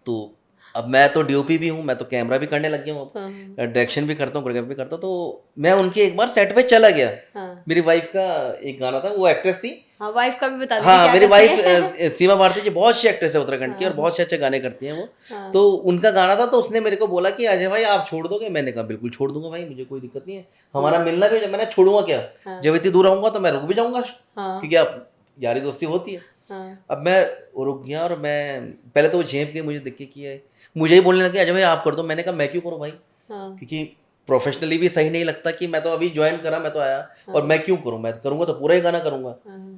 तो अब मैं तो डीओपी भी हूँ, मैं तो कैमरा भी करने लग गया हूँ, हाँ, अब डायरेक्शन भी करता हूँ, कोरियोग्राफी भी करता हूँ। तो मैं उनके एक बार सेट पे चला गया। हाँ। मेरी वाइफ का एक गाना था, वो एक्ट्रेस थी। हाँ, वाइफ का भी बता दीजिए हाँ, क्या मेरी करती वाइफ है? सीमा भारती जी बहुत अच्छी एक्ट्रेस है उत्तराखंड की, और बहुत अच्छे अच्छे गाने करती हैं वो। हाँ। तो उनका गाना था, तो उसने मेरे को बोला कि अजय भाई आप छोड़ दोगे? मैंने कहा बिल्कुल छोड़ दूंगा भाई, मुझे कोई दिक्कत नहीं है, हमारा मिलना भी मैंने छोड़ूंगा क्या? हाँ। जब इतनी दूर आऊंगा तो मैं रुक भी जाऊंगा, हाँ। क्योंकि आप यारी दोस्ती होती है। हाँ। अब मैं रुक गया और मैं पहले तो वो झेप के मुझे देख के किया है, मुझे ही बोलने लगे अजय भाई आप कर दो। मैंने कहा मैं क्यों करूँ भाई, हाँ। क्योंकि प्रोफेशनली भी सही नहीं लगता कि मैं तो अभी ज्वाइन करा, मैं तो आया और मैं क्यों करूँ, मैं करूँगा तो पूरा ही गाना करूँगा,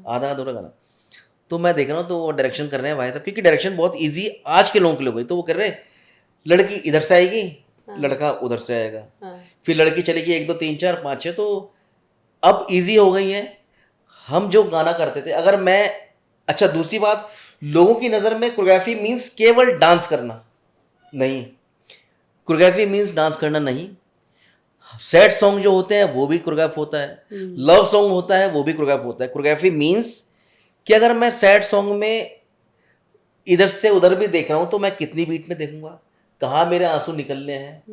आधा अधूरा गाना। तो मैं देख रहा हूँ तो वो डायरेक्शन कर रहे हैं भाई साहब, क्योंकि डायरेक्शन बहुत इजी आज के लोगों के लिए हो गई। तो वो कर रहे हैं लड़की इधर से आएगी, लड़का उधर से आएगा, हाँ। फिर लड़की चलेगी 1 2 3 4 5 6। तो अब इजी हो गई है। हम जो गाना करते थे, अगर मैं, अच्छा दूसरी बात, लोगों की नज़र में कोरियोग्राफी मीन्स केवल डांस करना नहीं, कोरियोग्राफी मीन्स डांस करना नहीं। सैड सॉन्ग जो होते हैं वो भी कोरियोग्राफ होता है, लव सॉन्ग होता है वो भी कोरियोग्राफ होता है। कोरियोग्राफी मीन्स कि अगर मैं सैड सॉन्ग में इधर से उधर भी देख रहा हूँ तो मैं कितनी बीट में देखूंगा, कहाँ मेरे आंसू निकलने हैं,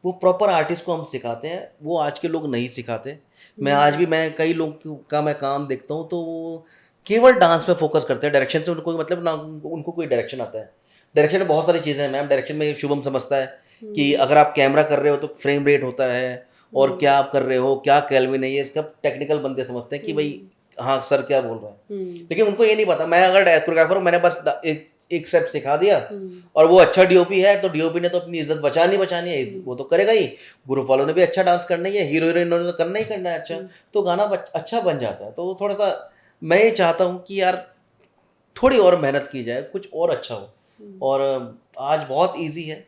वो प्रॉपर आर्टिस्ट को हम सिखाते हैं, वो आज के लोग नहीं सिखाते। मैं आज भी मैं कई लोग का मैं काम देखता हूँ तो वो केवल डांस पे फोकस करते हैं, डायरेक्शन से उनको मतलब ना उनको कोई डायरेक्शन आता है। डायरेक्शन में बहुत सारी चीज़ें हैं मैम, डायरेक्शन में शुभम समझता है कि अगर आप कैमरा कर रहे हो तो फ्रेम रेट होता है, और क्या आप कर रहे हो, क्या कैल्विन है, ये सब टेक्निकल बंदे समझते हैं कि भाई हाँ सर क्या बोल रहे हैं, लेकिन उनको ये नहीं पता। मैं अगर कोरियोग्राफर हूँ, मैंने बस एक स्टेप सिखा दिया और वो अच्छा डीओपी है, तो डीओपी ने तो अपनी इज्जत बचानी है, वो तो करेगा ही। ग्रुप वालों ने भी अच्छा डांस करना ही है, हीरो हीरोइन ने तो करना ही करना है अच्छा, तो गाना अच्छा बन जाता है। तो थोड़ा सा मैं ये चाहता हूँ कि यार थोड़ी और मेहनत की जाए, कुछ और अच्छा हो। और आज बहुत ईजी है,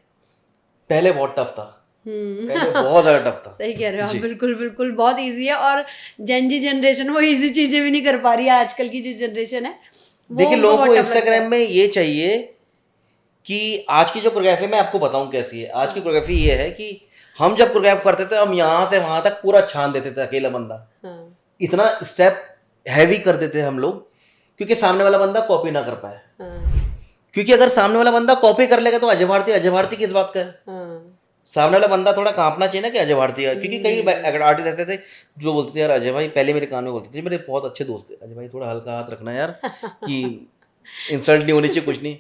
पहले बहुत टफ था, पहले बहुत ज़्यादा टफ था। सही कह रहे हो आप, जी। बिल्कुल बिल्कुल बहुत इजी है। और जेनजी जनरेशन वो इजी चीजें भी नहीं कर पा रही है, आजकल की जो जनरेशन है वो देखिए उनको लोगों को बहुत tough लगता इंस्टाग्राम है। में ये चाहिए कि आज की जो कोरियोग्राफी मैं आपको बताऊं कैसी है। आज की कोरियोग्राफी ये है कि हम जब कोरियोग्राफ करते थे, हम यहाँ से वहां तक पूरा छान देते थे अकेला बंदा, हाँ। इतना स्टेप हैवी कर देते हम लोग, क्योंकि सामने वाला बंदा कॉपी ना कर पाए। हाँ। क्योंकि अगर सामने वाला बंदा कॉपी कर लेगा तो अजय भारती किस बात का है? हाँ। सामने वाला बंदा थोड़ा कांपना चाहिए ना कि अजय भारती है। क्योंकि कई आर्टिस्ट ऐसे थे जो बोलते थे यार अजय भाई, पहले मेरे कान में बोलते थे, मेरे बहुत अच्छे दोस्त थे, अजय भाई थोड़ा हल्का हाथ रखना यार कि इंसल्ट नहीं होनी चाहिए, कुछ नहीं।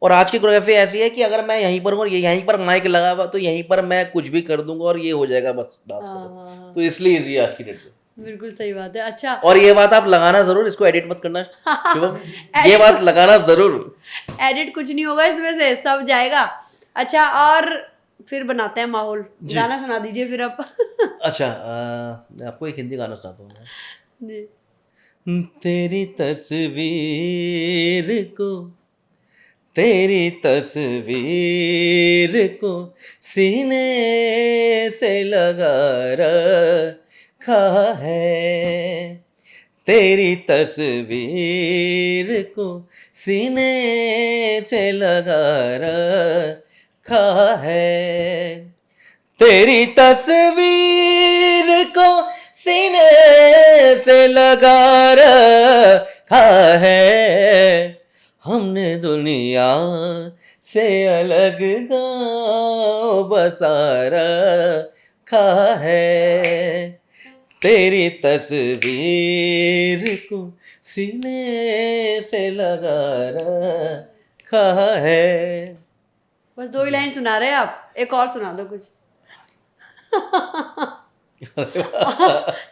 और आज की कोरियोग्राफी ऐसी है कि अगर मैं यहीं पर हूँ और यहीं पर माइक लगा हुआ तो यहीं पर मैं कुछ भी कर दूंगा और ये हो जाएगा बस डांस खत्म। तो इसलिए इजी है आज की डेट में। बिल्कुल सही बात है। अच्छा, और ये बात आप लगाना जरूर, इसको एडिट मत करना शुभम, ये बात लगाना जरूर। एडिट कुछ नहीं होगा इसमें से, सब जाएगा। अच्छा, और फिर बनाते हैं माहौल, गाना सुना दीजिए फिर आप। अच्छा आपको एक हिंदी गाना सुनाता हूँ मैं। जी। तेरी तस्वीर को, तेरी तस्वीर को सीने से लगा रखा है, तेरी तस्वीर को सीने से लगा रखा है, तेरी तस्वीर को सीने से लगा रखा है, हमने दुनिया से अलग गाँव बसा रखा है, तेरी तस्वीर को सीने से लगा रखा है। बस 2 ही लाइन सुना रहे हैं आप, एक और सुना दो कुछ।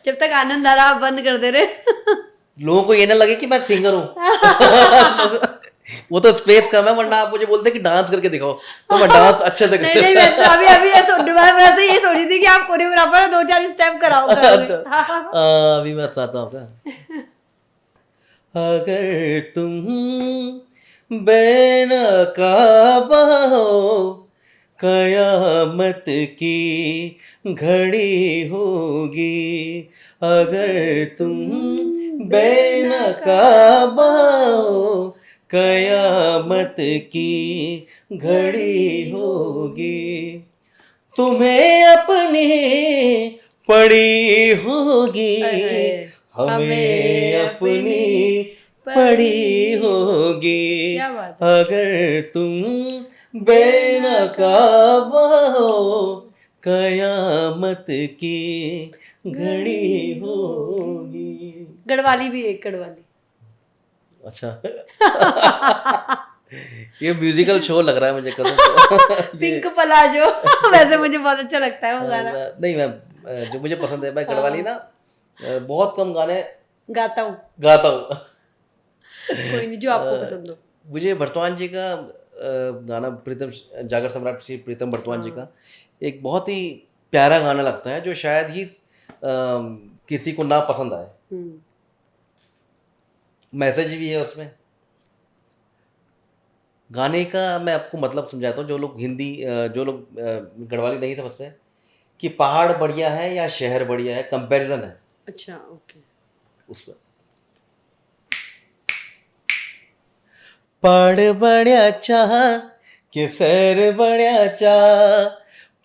जब तक आनंद आ रहा आप बंद कर दे रहे। लोगों को ये ना लगे कि मैं सिंगर हूँ। वो तो स्पेस कम है, वरना आप मुझे बोलते कि डांस करके दिखाओ तो मैं डांस अच्छे से नहीं नहीं, मैं तो अभी मैं वैसे ये सोची थी कि आप कोरियोग्राफर 2-4 स्टेप कराओ करोगे। अभी मैं चाहता हूँ आपका, अगर तुम बेनकाबा हो, कयामत की घड़ी होगी, अगर तुम बेनकाबा हो, कयामत की घड़ी होगी, तुम्हें अपनी पड़ी होगी, हमें अपनी पड़ी होगी, क्या बात है। अगर तुम बेनकाबा हो, कयामत की घड़ी होगी। गढ़वाली भी एक गढ़वाली। अच्छा ये म्यूजिकल शो लग रहा है मुझे कसम से। पिंक पलाजो वैसे मुझे बहुत अच्छा लगता है वो गाना। नहीं मैं जो मुझे पसंद है, मैं गढ़वाली ना बहुत कम गाने गाता हूँ, गाता हूँ। कोई नहीं जो आपको पसंद हो। मुझे भरतवान जी का गाना, प्रीतम जागर सम्राट श्री प्रीतम भरतवान जी का एक बहुत ही प्यारा गाना लगता है, जो शायद ही किसी को ना पसंद आए। मैसेज भी है उसमें। गाने का मैं आपको मतलब समझाता हूँ, जो लोग हिंदी जो लोग गढ़वाली नहीं समझते हैं, कि पहाड़ बढ़िया है या शहर बढ़िया है, कंपैरिजन है अच्छा ओके। उस पर। पहाड़ बढ़िया चाह कि शहर बढ़िया चाह,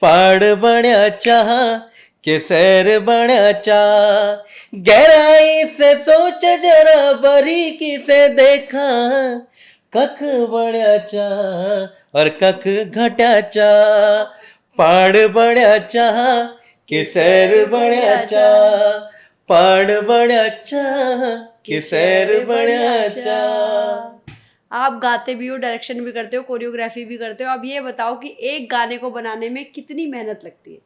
पहाड़ बढ़िया चाह कि शहर बढ़िया चाह, गहराई से सोच जरा बारीकी से देखा, कख बढ़िया चाह और कख घटा चाह, पहाड़ बढ़िया चाह कि शहर बढ़िया चाह, पहाड़ बढ़िया चाह कि शहर बढ़िया चाह। आप गाते भी हो, डायरेक्शन भी करते हो, कोरियोग्राफी भी करते हो। अब ये बताओ कि एक गाने को बनाने में कितनी मेहनत लगती है?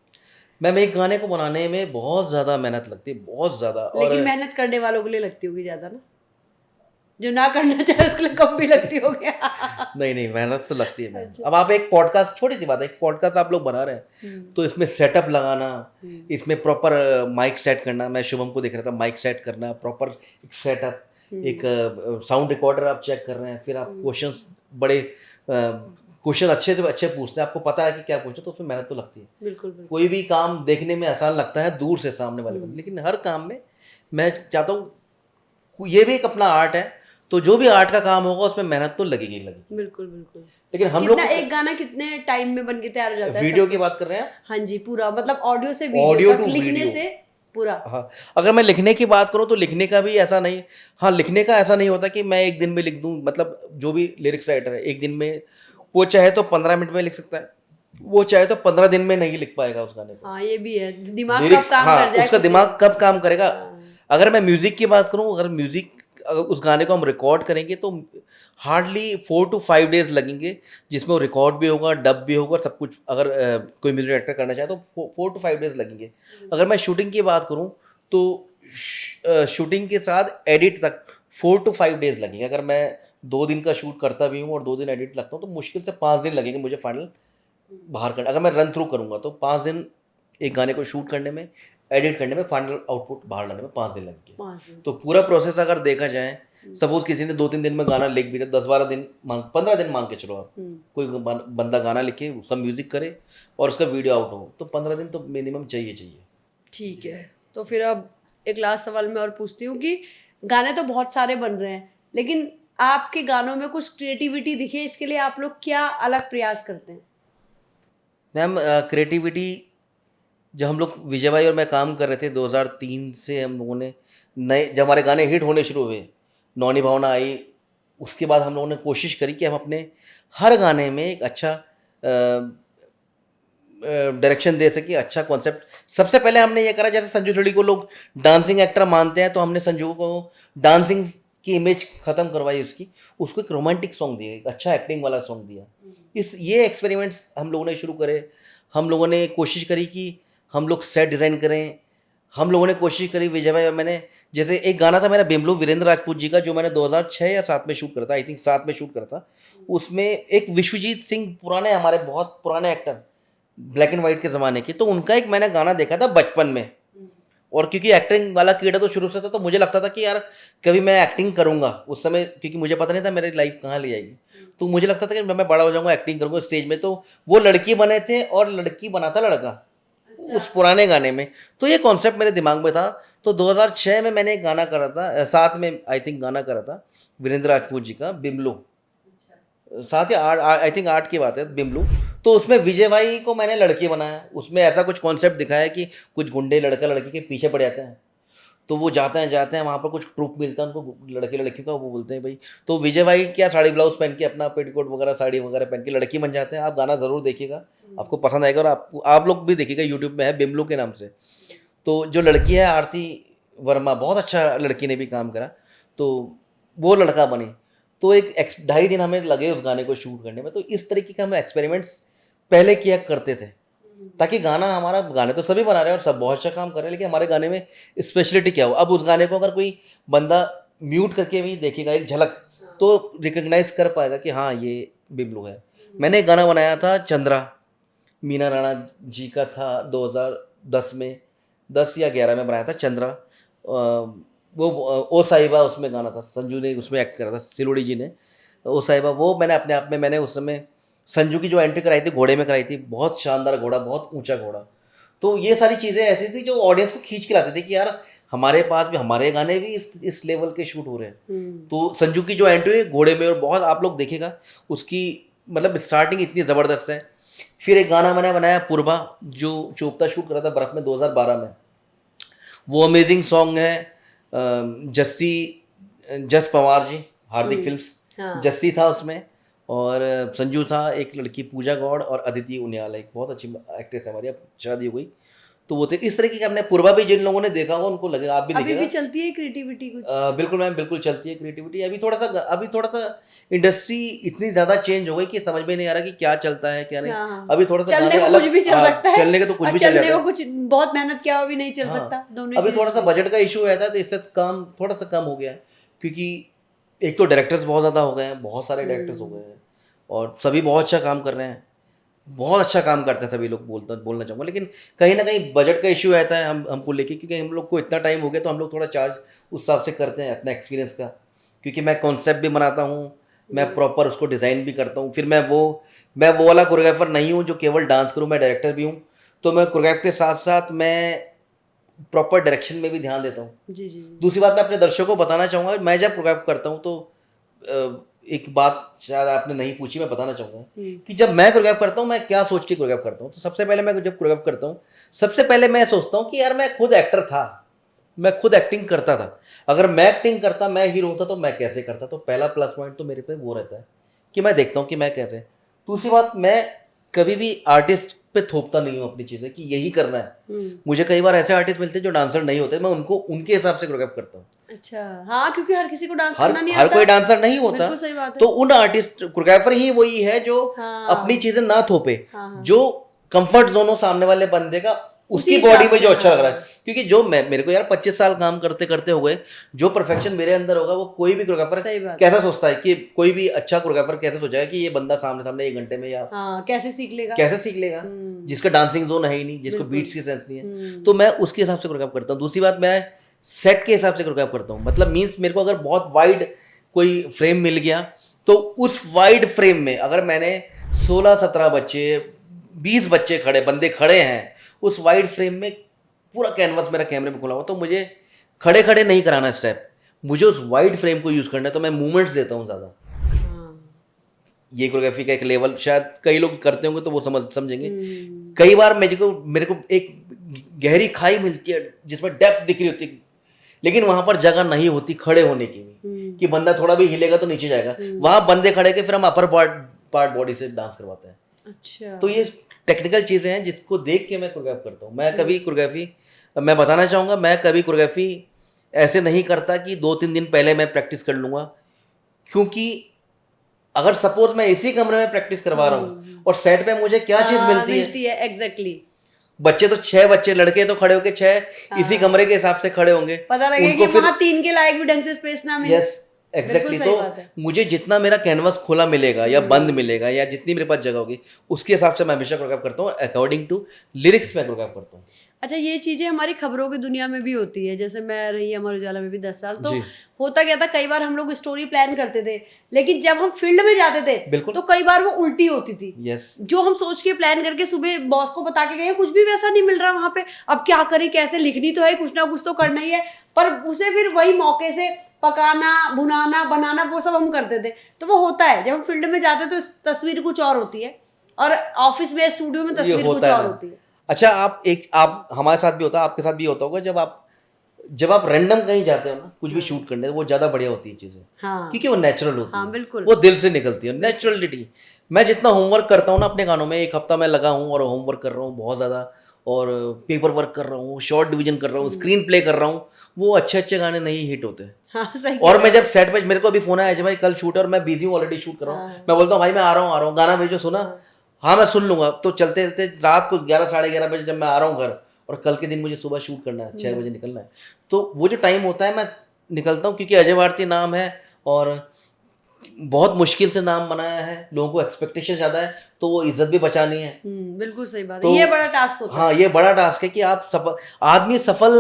मैम एक गाने को बनाने में बहुत ज़्यादा मेहनत लगती है, बहुत ज़्यादा। और लेकिन मेहनत करने वालों के लिए लगती होगी ज्यादा ना, जो ना करना चाहे उसके लिए कम भी लगती होगी। नहीं मेहनत तो लगती है मैम। अब आप एक पॉडकास्ट, छोटी सी बात है, एक पॉडकास्ट आप लोग बना रहे हैं, तो इसमें सेटअप लगाना, इसमें प्रॉपर माइक सेट करना, मैं शुभम को देख रहा था, माइक सेट करना, प्रॉपर एक सेटअप, एक साउंड रिकॉर्डर आप चेक कर रहे हैं, फिर आप क्वेश्चंस बड़े क्वेश्चन अच्छे से अच्छे पूछते हैं, आपको पता है कि क्या पूछे, तो उसमें मेहनत तो लगती है। बिल्कुल बिल्कुल। कोई भी काम देखने में आसान लगता है दूर से सामने वाले को, लेकिन हर काम में मैं चाहता हूँ, ये भी एक अपना आर्ट है, तो जो भी आर्ट का काम होगा उसमें मेहनत तो लगेगी ही लगेगी। बिल्कुल बिल्कुल। लेकिन हम लोग कितना एक गाना कितने टाइम में बन के तैयार हो जाता है? वीडियो सब की कुछ? बात कर रहे हैं आप? हाँ जी, पूरा मतलब ऑडियो से ऑडियो वीडियो तक, टू लिखने वीडियो। से पूरा। हाँ, अगर मैं लिखने की बात करूँ तो लिखने का भी ऐसा नहीं, हाँ लिखने का ऐसा नहीं होता कि मैं एक दिन में लिख दूँ, मतलब जो भी लिरिक्स राइटर है एक दिन में, वो चाहे तो 15 मिनट में लिख सकता है, वो चाहे तो 15 दिन में नहीं लिख पाएगा उस गाने को। हाँ ये भी है, दिमाग कब लिरिक्स, काम हाँ कर जाए उसका कुछ दिमाग नहीं। कब काम करेगा। हाँ। अगर मैं म्यूजिक की बात करूँ, अगर उस गाने को हम रिकॉर्ड करेंगे तो हार्डली 4 to 5 डेज लगेंगे, जिसमें वो रिकॉर्ड भी होगा, डब भी होगा, सब कुछ। अगर कोई म्यूजिक डायरेक्टर करना चाहे तो 4 to 5 डेज लगेंगे। अगर मैं शूटिंग की बात करूँ तो शूटिंग के साथ एडिट तक 4 to 5 डेज लगेंगे। अगर मैं 2 दिन का शूट करता भी हूँ और 2 दिन एडिट लगता हूँ, तो मुश्किल से 5 दिन लगेंगे मुझे फाइनल बाहर करना। अगर मैं रन थ्रू करूँगा तो 5 दिन एक गाने को शूट करने में, एडिट करने में, फाइनल आउटपुट बाहर लाने में 5 दिन लगेंगे। 5 दिन। तो पूरा प्रोसेस अगर देखा जाए, सपोज किसी ने 2-3 दिन में गाना लिख भी दिया, 10-12 दिन 15 दिन मांग के चलो आप, कोई बंदा गाना लिखे, उसका म्यूजिक करे और उसका वीडियो आउट हो, तो 15 दिन तो मिनिमम चाहिए। ठीक है, तो फिर अब एक लास्ट सवाल मैं और पूछती हूँ कि गाने तो बहुत सारे बन रहे हैं, लेकिन आपके गानों में कुछ क्रिएटिविटी दिखे, इसके लिए आप लोग क्या अलग प्रयास करते हैं? मैम क्रिएटिविटी, जब हम लोग विजय भाई और मैं काम कर रहे थे 2003 से, हम लोगों ने जब हमारे गाने हिट होने शुरू हुए, नौनी भावना आई, उसके बाद हम लोगों ने कोशिश करी कि हम अपने हर गाने में एक अच्छा डायरेक्शन दे सके, अच्छा कॉन्सेप्ट। सबसे पहले हमने ये करा, जैसे संजू थोड़ी को लोग डांसिंग एक्टर मानते हैं, तो हमने संजू को डांसिंग की इमेज ख़त्म करवाई उसको एक रोमांटिक सॉन्ग दिया, एक अच्छा एक्टिंग वाला सॉन्ग दिया। ये एक्सपेरिमेंट्स हम लोगों ने शुरू करे। हम लोगों ने कोशिश करी कि हम लोग सेट डिज़ाइन करें। हम लोगों ने कोशिश करी, विजय भाई और मैंने, जैसे एक गाना था मेरा बेमलू वीरेंद्र राजपूत जी का, जो मैंने 2006 या 7 में शूट करा था, आई थिंक 7 में शूट करा था। उसमें एक विश्वजीत सिंह, पुराने, हमारे बहुत पुराने एक्टर, ब्लैक एंड वाइट के ज़माने के, तो उनका एक मैंने गाना देखा था बचपन में। और क्योंकि एक्टिंग वाला कीड़ा तो शुरू से था, तो मुझे लगता था कि यार कभी मैं एक्टिंग करूँगा उस समय, क्योंकि मुझे पता नहीं था मेरी लाइफ कहाँ ले जाएगी। तो मुझे लगता था कि मैं बड़ा हो जाऊँगा, एक्टिंग करूँगा स्टेज में। तो वो लड़की बने थे और लड़की बना था लड़का। उस पुराने गाने में। तो ये कॉन्सेप्ट मेरे दिमाग में था। तो 2006 में मैंने एक गाना करा था, साथ में आई थिंक गाना करा था वीरेंद्र राजपूत जी का, बिमलू, साथ ही आई थिंक 8 की बात है, बिमलू। तो उसमें विजय भाई को मैंने लड़की बनाया। उसमें ऐसा कुछ कॉन्सेप्ट दिखाया कि कुछ गुंडे लड़का लड़की के पीछे पड़ जाते हैं, तो वो जाते हैं वहाँ पर कुछ ट्रूप मिलता है उनको लड़के लड़की का, वो बोलते हैं भाई, तो विजय भाई क्या साड़ी ब्लाउज पहन के अपना पेटीकोट वगैरह साड़ी वगैरह पहन के लड़की बन जाते हैं। आप गाना ज़रूर देखिएगा, आपको पसंद आएगा, और आप लोग भी देखिएगा, यूट्यूब में है बिमलू के नाम से। तो जो लड़की है आरती वर्मा, बहुत अच्छा लड़की ने भी काम करा, तो वो लड़का बनी। तो एक 2.5 दिन हमें लगे उस गाने को शूट करने में। तो इस तरीके के हम एक्सपेरिमेंट्स पहले किया करते थे, ताकि गाना हमारा, गाने तो सभी बना रहे हैं और सब बहुत अच्छा काम कर रहे हैं, लेकिन हमारे गाने में स्पेशलिटी क्या हो। अब उस गाने को अगर कोई बंदा म्यूट करके भी देखेगा एक झलक, तो रिकग्नाइज कर पाएगा कि हाँ ये बिमलू है। मैंने एक गाना बनाया था चंद्रा, मीना राणा जी का था, 2010 में, 10 या 11 में बनाया था चंद्रा। वो ओ साहिबा उसमें गाना था, संजू ने उसमें एक्ट करा था, सिलोड़ी जी ने। ओ साहिबा वो मैंने अपने आप में, मैंने उस समय संजू की जो एंट्री कराई थी घोड़े में कराई थी, बहुत शानदार घोड़ा, बहुत ऊंचा घोड़ा। तो ये सारी चीज़ें ऐसी थी जो ऑडियंस को खींच के लाते थे कि यार हमारे पास भी, हमारे गाने भी इस लेवल के शूट हो रहे हैं। तो संजू की जो एंट्री है घोड़े में, और बहुत आप लोग देखेगा उसकी, मतलब स्टार्टिंग इतनी ज़बरदस्त है। फिर एक गाना मैंने बनाया पूर्वा, जो चोपता शूट करा था बर्फ़ में 2012 में। वो अमेजिंग सॉन्ग है। जस पवार जी, हार्दिक फिल्म्स, जस्सी था उसमें, और संजू था, एक लड़की पूजा गौड़, और अदिति उनियाल, एक बहुत अच्छी एक्ट्रेस है हमारी, अब शादी हो गई। तो वो थे इस तरीके के। हमने पूर्वा भी जिन लोगों ने देखा होगा उनको लगेगा, आप भी अभी देखिएगा, भी चलती है क्रिएटिविटी कुछ? बिल्कुल मैम, बिल्कुल चलती है क्रिएटिविटी। अभी थोड़ा सा इंडस्ट्री इतनी ज़्यादा चेंज हो गई कि समझ में नहीं आ रहा कि क्या चलता है क्या नहीं। हाँ। अभी थोड़ा सा चलने को अलग, कुछ भी चल सकता है, चलने का तो कुछ और भी चल चलने जाता को है। कुछ बहुत मेहनत किया हुआ भी नहीं चल सकता, दोनों अभी चीज़। थोड़ा सा बजट का इशू रहता है, तो इससे काम थोड़ा सा कम हो गया है, क्योंकि एक तो डायरेक्टर्स बहुत ज़्यादा हो गए हैं, बहुत सारे डायरेक्टर्स हो गए हैं, और सभी बहुत अच्छा काम कर रहे हैं, बहुत अच्छा काम करते हैं सभी लोग, बोलना चाहूँगा। लेकिन कहीं ना कहीं बजट का इशू रहता है हमको लेके, क्योंकि हम लोग को इतना टाइम हो गया, तो हम लोग थोड़ा चार्ज उस हिसाब से करते हैं अपने एक्सपीरियंस का, क्योंकि मैं कॉन्सेप्ट भी बनाता हूँ, मैं प्रॉपर उसको डिज़ाइन भी करता हूँ। फिर मैं वो वाला कोरियोग्राफर नहीं हूँ जो केवल डांस करूँ, मैं डायरेक्टर भी हूँ। तो मैं कोरियोग्राफ के साथ साथ मैं प्रॉपर डायरेक्शन में भी ध्यान देता हूँ। जी जी। दूसरी बात मैं अपने दर्शकों को बताना चाहूँगा, मैं जब कोरियोग्राफ करता हूँ तो एक बात शायद आपने नहीं पूछी, मैं बताना चाहूँगा कि जब मैं कोरियोग्राफ करता हूँ मैं क्या सोच के कोरियोग्राफ करता हूँ। तो सबसे पहले मैं जब कोरियोग्राफ करता हूँ, सबसे पहले मैं सोचता हूँ कि यार मैं खुद एक्टर था, मैं खुद एक्टिंग करता था। अगर मैं एक्टिंग करता, मैं हीरो होता, तो मैं कैसे करता। तो पहला प्लस पॉइंट तो मेरे पे वो रहता है कि मैं देखता हूँ कि मैं कैसे। दूसरी बात, मैं कभी भी आर्टिस्ट पे थोपता नहीं हूँ अपनी चीज़ें कि यही करना है। मुझे कई बार ऐसे आर्टिस्ट मिलते हैं जो डांसर नहीं होते, मैं उनको उनके हिसाब से कोरियोग्राफ करता हूँ। अच्छा, हाँ, क्योंकि हर किसी को डांस करना नहीं हर आता। कोई डांसर नहीं होता, बिल्कुल सही बात है। तो उन आर्टिस्ट कोरियोग्राफर ही वही है जो अपनी चीजें ना थोपे, जो कंफर्ट जोन हो सामने वाले बंदे का, उसकी बॉडी में जो अच्छा लग रहा है। क्योंकि जो मेरे को यार 25 साल काम करते करते हो गए, जो परफेक्शन मेरे अंदर होगा वो कोई भी कोरियोग्राफर कैसा सोचता है कि कोई भी अच्छा कोरियोग्राफर कैसे सोचेगा कि ये बंदा सामने 1 घंटे में या कैसे सीख लेगा, जिसका डांसिंग जोन है ही नहीं, जिसको बीट्स की सेंस नहीं है। तो मैं उसके हिसाब से कोरियोग्राफ करता हूँ। दूसरी बात, मैं सेट के हिसाब से कोरियोग्राफ करता हूँ। मतलब मीन्स मेरे को अगर बहुत वाइड कोई फ्रेम मिल गया, तो उस वाइड फ्रेम में अगर मैंने 16-17 बच्चे, 20 बच्चे बंदे खड़े हैं, उस वाइड फ्रेम में पूरा कैनवास मेरा कैमरे में खुला हुआ, तो मुझे खड़े खड़े नहीं कराना स्टेप, मुझे उस वाइड फ्रेम को यूज़ करना है। तो मैं मूवमेंट्स देता हूँ ज़्यादा। ये कोरियोग्राफी का एक लेवल शायद कई लोग करते होंगे तो वो समझेंगे। कई बार मेरे को एक गहरी खाई मिलती है जिसमें डेप्थ दिख रही होती है, लेकिन वहां पर जगह नहीं होती खड़े होने की भी, कि बंदा थोड़ा भी हिलेगा तो नीचे जाएगा। वहां बंदे खड़े के फिर हम अपर पार्ट बॉडी से डांस करवाते हैं। अच्छा, तो ये टेक्निकल चीजें हैं जिसको देख के मैं कोरियोग्राफ करता हूँ। मैं कभी कोरियोग्राफी, मैं बताना चाहूँगा, मैं कभी कोरियोग्राफी ऐसे नहीं करता कि 2-3 दिन पहले मैं प्रैक्टिस कर लूँगा, क्योंकि अगर सपोज मैं इसी कमरे में प्रैक्टिस करवा रहा हूँ और सेट पे मुझे क्या चीज़ मिलती है एग्जैक्टली। बच्चे तो 6 बच्चे, लड़के तो खड़े होके 6 इसी कमरे के हिसाब से खड़े होंगे, पता लगे कि वहाँ 3 के लायक भी ढंग से स्पेस ना मिले। Yes exactly. तो मुझे जितना मेरा कैनवास खुला मिलेगा या बंद मिलेगा या जितनी मेरे पास जगह होगी, उसके हिसाब से मैं हमेशा कोरियोग्राफ करता हूँ। अकॉर्डिंग टू लिरिक्स में कोरियोग्राफ करता हूँ। अच्छा, ये चीजें हमारी खबरों की दुनिया में भी होती है, जैसे मैं रही अमर उजाला में भी 10 साल, तो जी। होता क्या था, कई बार हम लोग स्टोरी प्लान करते थे, लेकिन जब हम फील्ड में जाते थे बिल्कुल। तो कई बार वो उल्टी होती थी। यस, जो हम सोच के प्लान करके सुबह बॉस को बता के गए, कुछ भी वैसा नहीं मिल रहा वहां पे। अब क्या करें, कैसे, लिखनी तो है, कुछ ना कुछ तो करना ही है, पर उसे फिर वही मौके से पकाना, भुनाना, बनाना, वो सब हम करते थे। तो वो होता है, जब हम फील्ड में जाते हैं तो तस्वीर कुछ और होती है, और ऑफिस में, स्टूडियो में ये तस्वीर कुछ होता है और ना। होती है। अच्छा, आप हमारे साथ भी होता है, आपके साथ भी होता होगा, जब आप रैंडम कहीं जाते हो ना कुछ भी शूट करने, वो ज़्यादा बढ़िया होती है चीज़ें, हाँ क्योंकि वो नेचुरल होती हाँ, है, बिल्कुल। वो दिल से निकलती है, नेचुरलिटी। मैं जितना होमवर्क करता हूँ ना अपने गानों में, एक हफ्ता मैं लगा हूँ और होमवर्क कर रहा हूँ बहुत ज़्यादा, और पेपर वर्क कर रहा हूँ, शॉर्ट डिवीजन कर रहा हूँ, स्क्रीन प्ले कर रहा हूँ, वो अच्छे अच्छे गाने नहीं हिट होते। हाँ, सही और मैं जब सेट पे, मेरे को अभी फोन आया अजय भाई कल शूट है और मैं बिजी हूँ, ऑलरेडी शूट कर रहा हूँ, मैं बोलता हूँ भाई मैं आ रहा हूँ, गाना भेजो, सुना, हाँ मैं सुन लूंगा, तो चलते चलते रात को 11 साढ़े 11 बजे जब मैं आ रहा हूँ घर, और कल के दिन मुझे सुबह शूट करना है, 6 बजे निकलना है, तो वो जो टाइम होता है मैं निकलता हूँ, क्योंकि अजय भारती नाम है और बहुत मुश्किल से नाम बनाया है, लोगों को एक्सपेक्टेशन ज़्यादा है, तो वो इज्जत भी बचानी है। बिल्कुल सही बात है, तो ये बड़ा टास्क होता है। हाँ, ये बड़ा टास्क है कि आप सफल आदमी, सफल,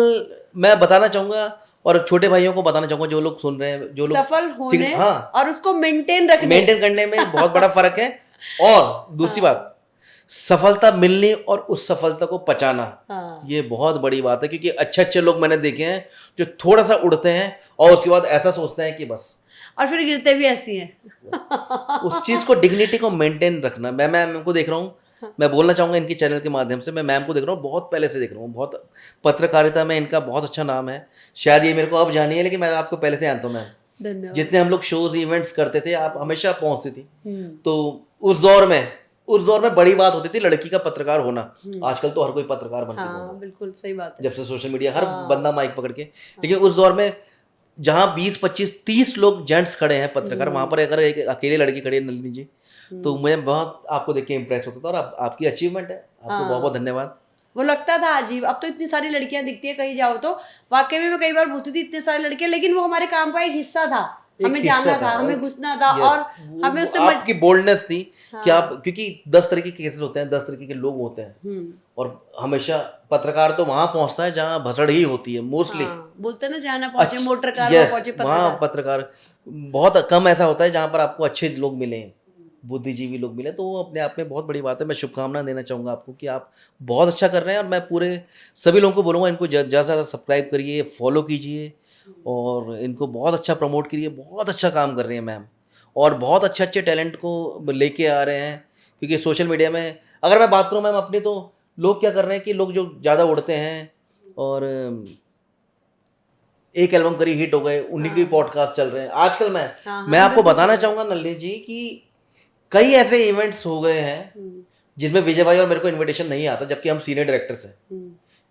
मैं बताना चाहूँगा और छोटे भाइयों को बताना चाहूँगा जो लोग सुन रहे हैं, जो लोग सफल होने हाँ, और उसको मेंटेन मेंटेन करने में बहुत बड़ा फर्क है। और दूसरी बात, सफलता मिलनी और उस सफलता को पचाना, हाँ। ये बहुत बड़ी बात है, क्योंकि अच्छे अच्छे लोग मैंने देखे हैं जो थोड़ा सा उड़ते हैं और उसके बाद ऐसा सोचते हैं कि बस, और फिर गिरते भी ऐसी हैं। उस चीज़ को, डिग्निटी को मेंटेन रखना। मैं मैम को देख रहा हूँ, मैं बोलना चाहूँगा इनकी चैनल के माध्यम से, मैं मैम को देख रहा हूँ, बहुत पहले से देख रहा हूँ, बहुत पत्रकारिता में इनका बहुत अच्छा नाम है, शायद ये मेरे को अब जानी है, लेकिन मैं आपको पहले से जानता हूँ मैम। धन्यवाद। जितने हम लोग शोज इवेंट्स करते थे, आप हमेशा पहुंचती थी, तो उस दौर में बड़ी बात होती थी लड़की का पत्रकार होना। आजकल तो हर कोई पत्रकार बन के बोल रहा हाँ, बिल्कुल सही बात है, है। जब से सोशल मीडिया, हर बंदा माइक पकड़ के, लेकिन उस दौर में जहाँ 20 25 30 लोग जेंट्स खड़े हैं पत्रकार, वहां पर अगर एक अकेले लड़की खड़ी है, नलिनी जी, तो मुझे बहुत आपको देख के इम्प्रेस होता था, और आपकी अचीवमेंट है, आपको बहुत बहुत धन्यवाद। वो लगता था अजीब, अब तो इतनी सारी लड़कियां दिखती है कहीं जाओ तो, वाकई में मैं कई बार पूछती थी इतनी सारी लड़कियां, लेकिन वो हमारे काम का एक हिस्सा था, हमें जानना था, हमें घुसना था, और हमें उससे आपकी बोल्डनेस थी कि आप, क्योंकि 10 तरीके के केसेस होते हैं, 10 तरीके के लोग होते हैं, और हमेशा पत्रकार तो वहां पहुंचता है जहां भसड़ ही होती है मोस्टली। बोलते ना, जहाँ ना पहुंचे मोटर कार, वहाँ पहुंचे वहाँ पत्रकार। पत्रकार बहुत कम ऐसा होता है जहाँ पर आपको अच्छे लोग मिले, बुद्धिजीवी लोग मिले, तो वो अपने आप में बहुत बड़ी बात है। मैं शुभकामना देना चाहूँगा आपको कि आप बहुत अच्छा कर रहे हैं, और मैं पूरे सभी लोगों को बोलूँगा इनको ज़्यादा से ज़्यादा सब्सक्राइब करिए, फॉलो कीजिए, और इनको बहुत अच्छा प्रमोट करिए। बहुत अच्छा काम कर रही हैं मैम, और बहुत अच्छे अच्छे टैलेंट को लेके आ रहे हैं, क्योंकि सोशल मीडिया में अगर मैं बात करूँ मैम अपनी, तो लोग क्या कर रहे हैं कि लोग जो ज़्यादा उड़ते हैं और एक एल्बम करी, हिट हो गए, उन्हीं के पॉडकास्ट चल रहे हैं आजकल। मैं आपको बताना चाहूँगा नलिनी जी कि कई ऐसे इवेंट्स हो गए हैं जिसमें विजय भाई और मेरे को इनविटेशन नहीं आता, जबकि हम सीनियर डायरेक्टर्स हैं,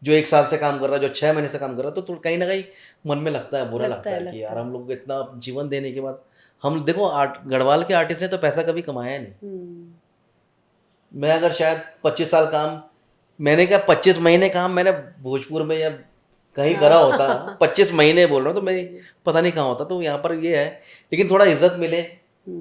जो 1 साल से काम कर रहा है, जो 6 महीने से काम कर रहा है, तो कहीं ना कहीं मन में लगता है, बुरा लगता है कि यार हम लोग इतना जीवन देने के बाद, हम देखो गढ़वाल के आर्टिस्ट ने तो पैसा कभी कमाया नहीं। मैं अगर शायद 25 साल काम, मैंने क्या 25 महीने काम मैंने भोजपुर में या कहीं करा होता, 25 महीने बोल रहा हूँ, तो मैं पता नहीं कहाँ होता। तो यहाँ पर ये है, लेकिन थोड़ा इज्जत मिले,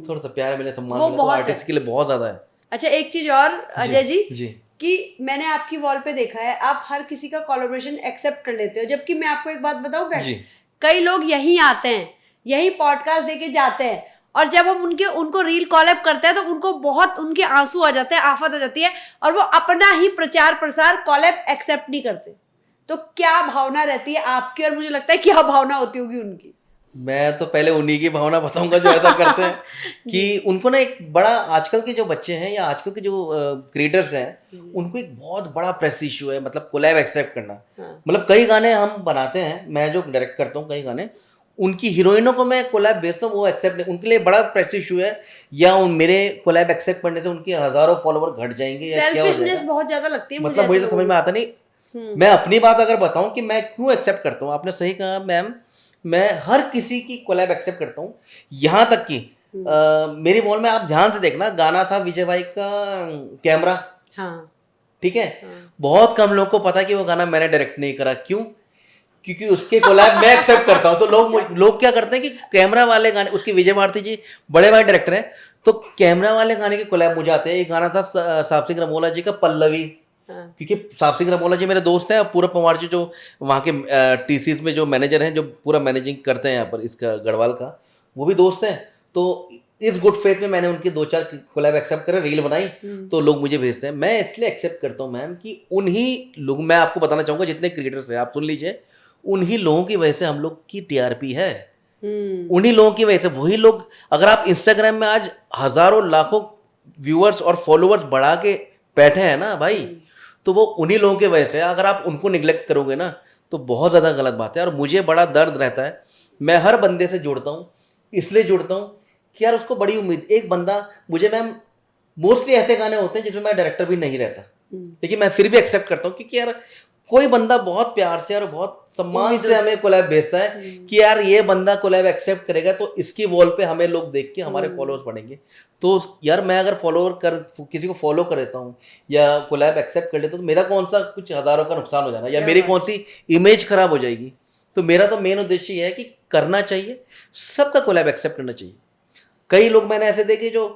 थोड़ा सा प्यार मिले, सम्मान मिले, तो आर्टिस्ट के लिए बहुत ज़्यादा है। अच्छा, एक चीज और अजय जी, जी, कि मैंने आपकी वॉल पे देखा है, आप हर किसी का कोलैबोरेशन एक्सेप्ट कर लेते हो, जबकि मैं आपको एक बात बताऊं फ्रेंड, कई लोग यहीं आते हैं, यही पॉडकास्ट देके जाते हैं, और जब हम उनको रील कॉलैब करते हैं तो उनको बहुत, उनके आंसू आ जाते हैं, आफत आ जाती है, और वो अपना ही प्रचार प्रसार कॉलैब एक्सेप्ट नहीं करते। तो क्या भावना रहती है आपकी, और मुझे लगता है क्या भावना होती होगी उनकी? मैं तो पहले उन्हीं की भावना बताऊंगा जो ऐसा करते हैं कि उनको ना एक बड़ा, आजकल के जो बच्चे हैं या आजकल के जो क्रिएटर्स हैं, उनको एक बहुत बड़ा प्रेस इशू है, मतलब कोलैब एक्सेप्ट करना। मतलब कई गाने हम बनाते हैं, मैं जो डायरेक्ट करता हूँ कई गाने, उनकी हीरोइनों को मैं कोलैब भेजता हूँ, वो एक्सेप्ट नहीं, उनके लिए बड़ा प्रेस इशू है, या मेरे कोलैब एक्सेप्ट करने से उनके हजारों फॉलोवर घट जाएंगे, या क्या हो जाएगा। सेल्फिशनेस बहुत ज्यादा लगती है मतलब मुझे तो समझ में आता नहीं। मैं अपनी बात अगर बताऊं कि मैं क्यों एक्सेप्ट करता हूँ, आपने सही कहा मैम, मैं हर किसी की कोलैब एक्सेप्ट करता हूँ, यहाँ तक कि मेरी वॉल में आप ध्यान से देखना, गाना था विजय भाई का कैमरा, ठीक है, बहुत कम लोग को पता कि वो गाना मैंने डायरेक्ट नहीं करा। क्यों? क्योंकि उसके कोलैब मैं एक्सेप्ट करता हूँ। तो लोग क्या करते हैं कि कैमरा वाले गाने, उसकी विजय भारती जी बड़े भाई डायरेक्टर हैं, तो कैमरा वाले गाने के कोलैब मुझे आते हैं। एक गाना था साप सिंह रमोला जी का, पल्लवी, हाँ। क्योंकि साप सिंह रमोला जी मेरे दोस्त हैं, पूरब पवार जी जो वहाँ के टीसीज में जो मैनेजर हैं, जो पूरा मैनेजिंग करते हैं यहाँ पर इसका गढ़वाल का, वो भी दोस्त हैं। तो इस गुड फेथ में मैंने उनकी 2-4 कोलैब एक्सेप्ट करे, रील बनाई, तो लोग मुझे भेजते हैं। मैं इसलिए एक्सेप्ट करता हूँ मैम कि उन्हीं लोग, मैं आपको बताना चाहूँगा जितने क्रिएटर्स हैं आप सुन लीजिए, उन्हीं लोगों की वजह से हम लोग की टीआरपी है, उन्हीं लोगों की वजह से। वही लोग, अगर आप इंस्टाग्राम में आज हजारों लाखों व्यूअर्स और फॉलोअर्स बढ़ा के बैठे हैं ना भाई, तो वो उन्हीं लोगों की वजह से। अगर आप उनको निगलेक्ट करोगे ना तो बहुत ज़्यादा गलत बात है। और मुझे बड़ा दर्द रहता है, मैं हर बंदे से जुड़ता हूँ, इसलिए जुड़ता हूँ कि यार उसको बड़ी उम्मीद। एक बंदा मुझे, मैम मोस्टली ऐसे गाने होते हैं जिसमें मैं डायरेक्टर भी नहीं रहता, लेकिन मैं फिर भी एक्सेप्ट करता हूँ, क्योंकि यार कोई बंदा बहुत प्यार से और बहुत सम्मान से हमें कोलैब भेजता है कि यार ये बंदा कोलैब एक्सेप्ट करेगा तो इसकी वॉल पे हमें लोग देख के हमारे फॉलोअर्स बढ़ेंगे। तो यार मैं अगर किसी को फॉलो कर देता हूँ या कोलैब एक्सेप्ट कर लेता हूँ तो मेरा कौन सा कुछ हजारों का नुकसान हो जाना, या मेरी कौन सी इमेज खराब हो जाएगी। तो मेरा तो मेन उद्देश्य ये है कि करना चाहिए, सबका कोलैब एक्सेप्ट करना चाहिए। कई लोग मैंने ऐसे देखे जो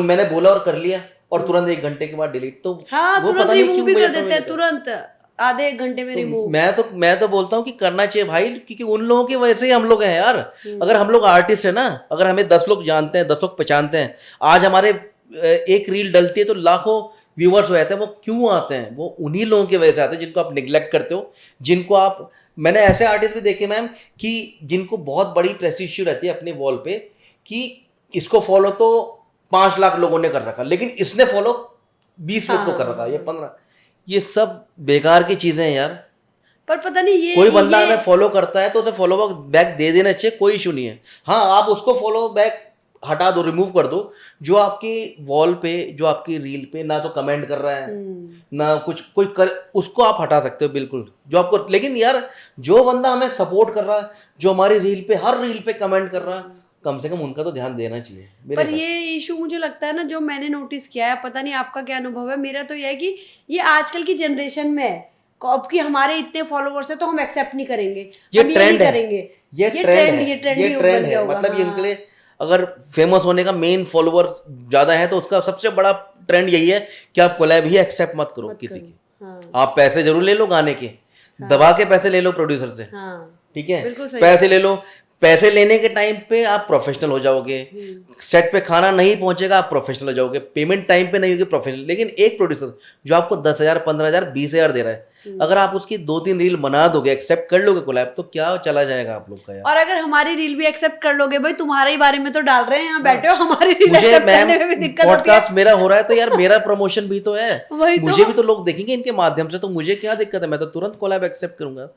मैंने बोला और कर लिया और तुरंत 1 घंटे के बाद डिलीट, तो हाँ, वो तुरंत पता नहीं रिमूव क्यों भी मुझे कर समझ देते हैं, नहीं तुरंत आधे 1 घंटे में रिमूव। मैं तो बोलता हूँ कि करना चाहिए भाई, क्योंकि उन लोगों की वजह से ही हम लोग हैं यार। अगर हम लोग आर्टिस्ट है ना, अगर हमें 10 लोग जानते हैं, 10 लोग पहचानते हैं, आज हमारे एक रील डलती है तो लाखों व्यूअर्स हो जाते हैं। वो क्यों आते हैं? वो उन्हीं लोगों की वजह से आते हैं जिनको आप निगलेक्ट करते हो, जिनको आप, मैंने ऐसे आर्टिस्ट भी देखे मैम कि जिनको बहुत बड़ी प्रेस्टीज इश्यू रहती है अपने वॉल पे कि इसको फॉलो तो 5 लाख लोगों ने कर रखा, लेकिन इसने फॉलो 20 लोग को कर रखा, ये 15। ये सब बेकार की चीजें हैं यार। पर पता नहीं ये कोई बंदा हमें फॉलो करता है तो उसे फॉलो बैक दे देना चाहिए, कोई इशू नहीं है। हाँ, आप उसको फॉलो बैक हटा दो, रिमूव कर दो, जो आपकी वॉल पे, जो आपकी रील पे ना तो कमेंट कर रहा है ना कुछ कोई कर, उसको आप हटा सकते हो बिल्कुल, जो आपको। लेकिन यार जो बंदा हमें सपोर्ट कर रहा है, जो हमारी रील पे, हर रील पे कमेंट कर रहा है, कम से कम उनका तो ध्यान देना चाहिए मेरे पर साथ। ये इशू मुझे लगता है ना, जो मैंने नोटिस किया है, पता नहीं आपका क्या अनुभव है, मेरा तो यह है कि ये आजकल की जनरेशन में है। अब कि हमारे इतने फॉलोवर्स है तो हम एक्सेप्ट नहीं करेंगे, ये हम ये ट्रेंड नहीं है, करेंगे। ये ट्रेंड है, ये ट्रेंड ये ट्रेंड है। मतलब ये इनके लिए अगर फेमस होने का मेन फॉलोवर ज्यादा है तो उसका सबसे बड़ा ट्रेंड यही है कि आप कोलैब ही एक्सेप्ट मत करो किसी की। हाँ, आप पैसे जरूर ले लो गाने के, दबा के पैसे ले लो प्रोड्यूसर से, हाँ, ठीक है, बिल्कुल सही। पैसे ले लो। पैसे लेने के टाइम पे आप प्रोफेशनल हो जाओगे, सेट पे खाना नहीं पहुंचेगा आप प्रोफेशनल हो जाओगे, पेमेंट टाइम पे नहीं होगी प्रोफेशनल। लेकिन एक प्रोड्यूसर जो आपको 10,000, 15,000, 20,000 दे रहा है, अगर आप उसकी 2-3 रील बना दोगे, एक्सेप्ट कर लोगे कोलैब, तो क्या चला जाएगा आप लोग का यार। और अगर हमारी रील भी एक्सेप्ट कर लोगे, भाई तुम्हारे ही बारे में तो डाल रहे हैं, यहाँ बैठे हो, हमारी रील मुझे एक्सेप्ट मैम करने में भी दिक्कत होती है। पॉडकास्ट मेरा हो रहा है तो यार मेरा प्रमोशन भी तो है, वही तो। मुझे भी तो लोग देखेंगे इनके माध्यम से, तो मुझे क्या दिक्कत है, मैं तो तुरंत कोलैब एक्सेप्ट करूंगा।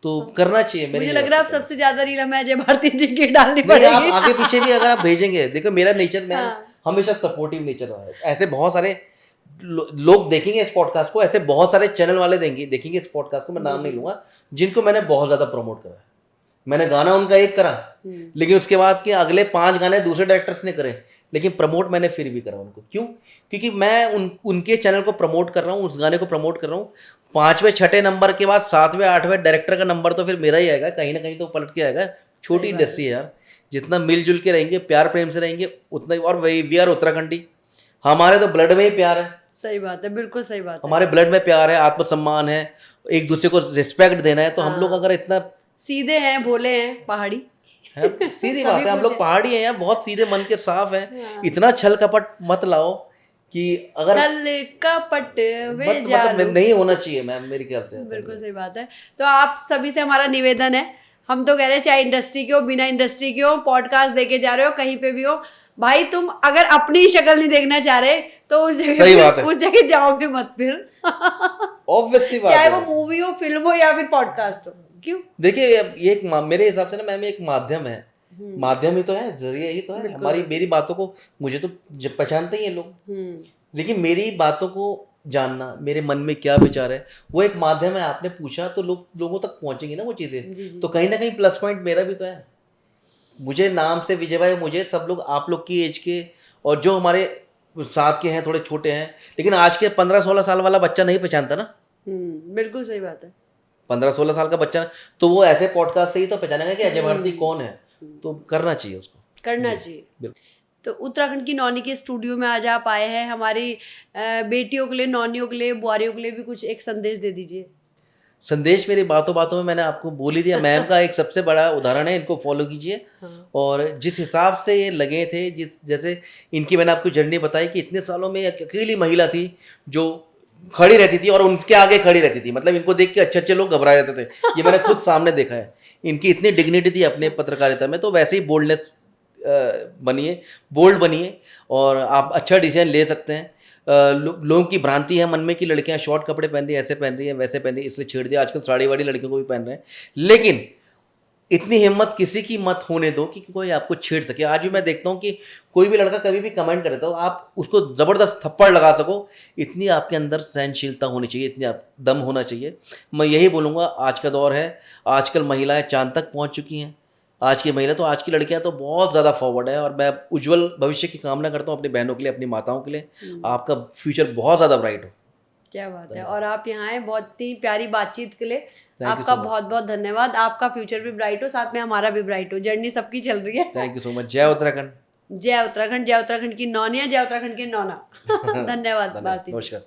तो करना चाहिए। मुझे लग रहा है अब सबसे ज्यादा रील हमें अजय भारती जी की डालनी नहीं, पड़ेगी। आप आगे पीछे भी अगर आप भेजेंगे, देखो मेरा नेचर में हमेशा सपोर्टिव नेचर रहा है। ऐसे बहुत सारे लोग देखेंगे इस पॉडकास्ट को, ऐसे बहुत सारे चैनल वाले देखेंगे इस पॉडकास्ट को, मैं नाम नहीं लूंगा, जिनको मैंने बहुत ज्यादा प्रमोट करा है। मैंने गाना उनका एक करा, लेकिन उसके बाद के अगले 5 गाने दूसरे डायरेक्टर्स ने करे, लेकिन प्रमोट मैंने फिर भी करा उनको। क्यों? क्योंकि मैं उनके चैनल को प्रमोट कर रहा हूँ, उस गाने को प्रमोट कर रहा हूँ। 5वें 6ठे नंबर के बाद 7वें 8वें डायरेक्टर का नंबर तो फिर मेरा ही आएगा, कहीं ना कहीं तो पलट के आएगा। छोटी इंडस्ट्री है यार, जितना मिलजुल के रहेंगे, प्यार प्रेम से रहेंगे, उतना ही। और वही वी आर उत्तराखंडी, हमारे तो ब्लड में ही प्यार है। सही बात है, बिल्कुल सही बात है। हमारे ब्लड में प्यार है, आत्मसम्मान है, एक दूसरे को रिस्पेक्ट देना है। तो हम लोग अगर इतना सीधे हैं, भोले हैं, पहाड़ी है, सीधी बात है, हम लोग पहाड़ी हैं यार, बहुत सीधे मन के साफ हैं। इतना छल कपट मत लाओ कि अगर छल कपट वे मतलब नहीं होना चाहिए मैम, मेरे ख्याल से। बिल्कुल सही बात है। तो आप सभी से हमारा निवेदन है, हम तो कह रहे हैं चाहे इंडस्ट्री के हो, बिना इंडस्ट्री के हो, पॉडकास्ट देके जा रहे हो, कहीं पे भी हो, भाई तुम अगर अपनी ही शक्ल नहीं देखना चाह रहे तो उस जगह जाओ भी मत फिर। ऑब्वियसली बात है, चाहे वो मूवी हो, फिल्म हो या फिर पॉडकास्ट हो। क्यों? देखिए ये एक मेरे हिसाब से ना मैम एक माध्यम है, माध्यम ही तो है, जरिए ही तो है। हमारी मेरी बातों को, मुझे तो पहचानते ही हैं लोग, लेकिन मेरी बातों को जानना, मेरे मन में क्या विचार है, वो एक माध्यम है। आपने पूछा तो लोगों तक पहुंचेंगी ना वो चीजें, तो कहीं ना कहीं प्लस पॉइंट मेरा भी तो है। मुझे नाम से विजय भाई, मुझे सब लोग आप लोग की एज के और जो हमारे साथ के हैं, थोड़े छोटे हैं, लेकिन आज के 15-16 साल वाला बच्चा नहीं पहचानता ना। बिल्कुल सही बात है। 15-16 साल का बच्चा, तो वो ऐसे पॉडकास्ट से ही तो पहचानेगा कि अजय भारती कौन है। तो करना चाहिए उसको, करना चाहिए। तो उत्तराखंड की नौनी के स्टूडियो में आज आप आए हैं, हमारी बेटियों के लिए, नौनियों के लिए, बुआरियों के लिए भी कुछ एक संदेश दे दीजिए। संदेश मेरी बातों बातों में मैंने आपको बोल ही दिया। मैम का एक सबसे बड़ा उदाहरण है, इनको फॉलो कीजिए। और जिस हिसाब से ये लगे थे, जैसे इनकी मैंने आपको जर्नी बताई कि इतने सालों में एक अकेली महिला थी जो खड़ी रहती थी और उनके आगे खड़ी रहती थी, मतलब इनको देख के अच्छे अच्छे लोग घबरा जाते थे। ये मैंने खुद सामने देखा है। इनकी इतनी डिग्निटी थी अपने पत्रकारिता में, तो वैसे ही बोल्डनेस बनिए, बोल्ड बनिए और आप अच्छा डिसीजन ले सकते हैं। लोगों की भ्रांति है मन में कि लड़कियां शॉर्ट कपड़े पहन रही हैं, ऐसे पहन रही हैं, वैसे पहन रही हैं, इसलिए छेड़ दिया। आजकल साड़ी वाड़ी लड़कियों को भी पहन रहे हैं, लेकिन इतनी हिम्मत किसी की मत होने दो कि कोई आपको छेड़ सके। आज भी मैं देखता हूँ कि कोई भी लड़का कभी भी कमेंट करे तो आप उसको ज़बरदस्त थप्पड़ लगा सको, इतनी आपके अंदर सहनशीलता होनी चाहिए, इतनी आप दम होना चाहिए। मैं यही बोलूँगा, आज का दौर है, आजकल महिलाएं चांद तक पहुँच चुकी हैं। आज की महिला तो, आज की लड़कियां तो बहुत ज़्यादा फॉरवर्ड है, और मैं उज्जवल भविष्य की कामना करता हूँ अपनी बहनों के लिए, अपनी माताओं के लिए। आपका फ्यूचर बहुत ज़्यादा ब्राइट हो। क्या बात है। और आप यहाँ आए, बहुत ही प्यारी बातचीत के लिए you आपका so much. बहुत बहुत धन्यवाद। आपका फ्यूचर भी ब्राइट हो, साथ में हमारा भी ब्राइट हो, जर्नी सबकी चल रही है। Thank you so much. जय उत्तराखंड। जय उत्तराखंड, जय उत्तराखंड की नौनिया, जय उत्तराखंड के नौना। धन्यवाद भारती जी। नमस्कार।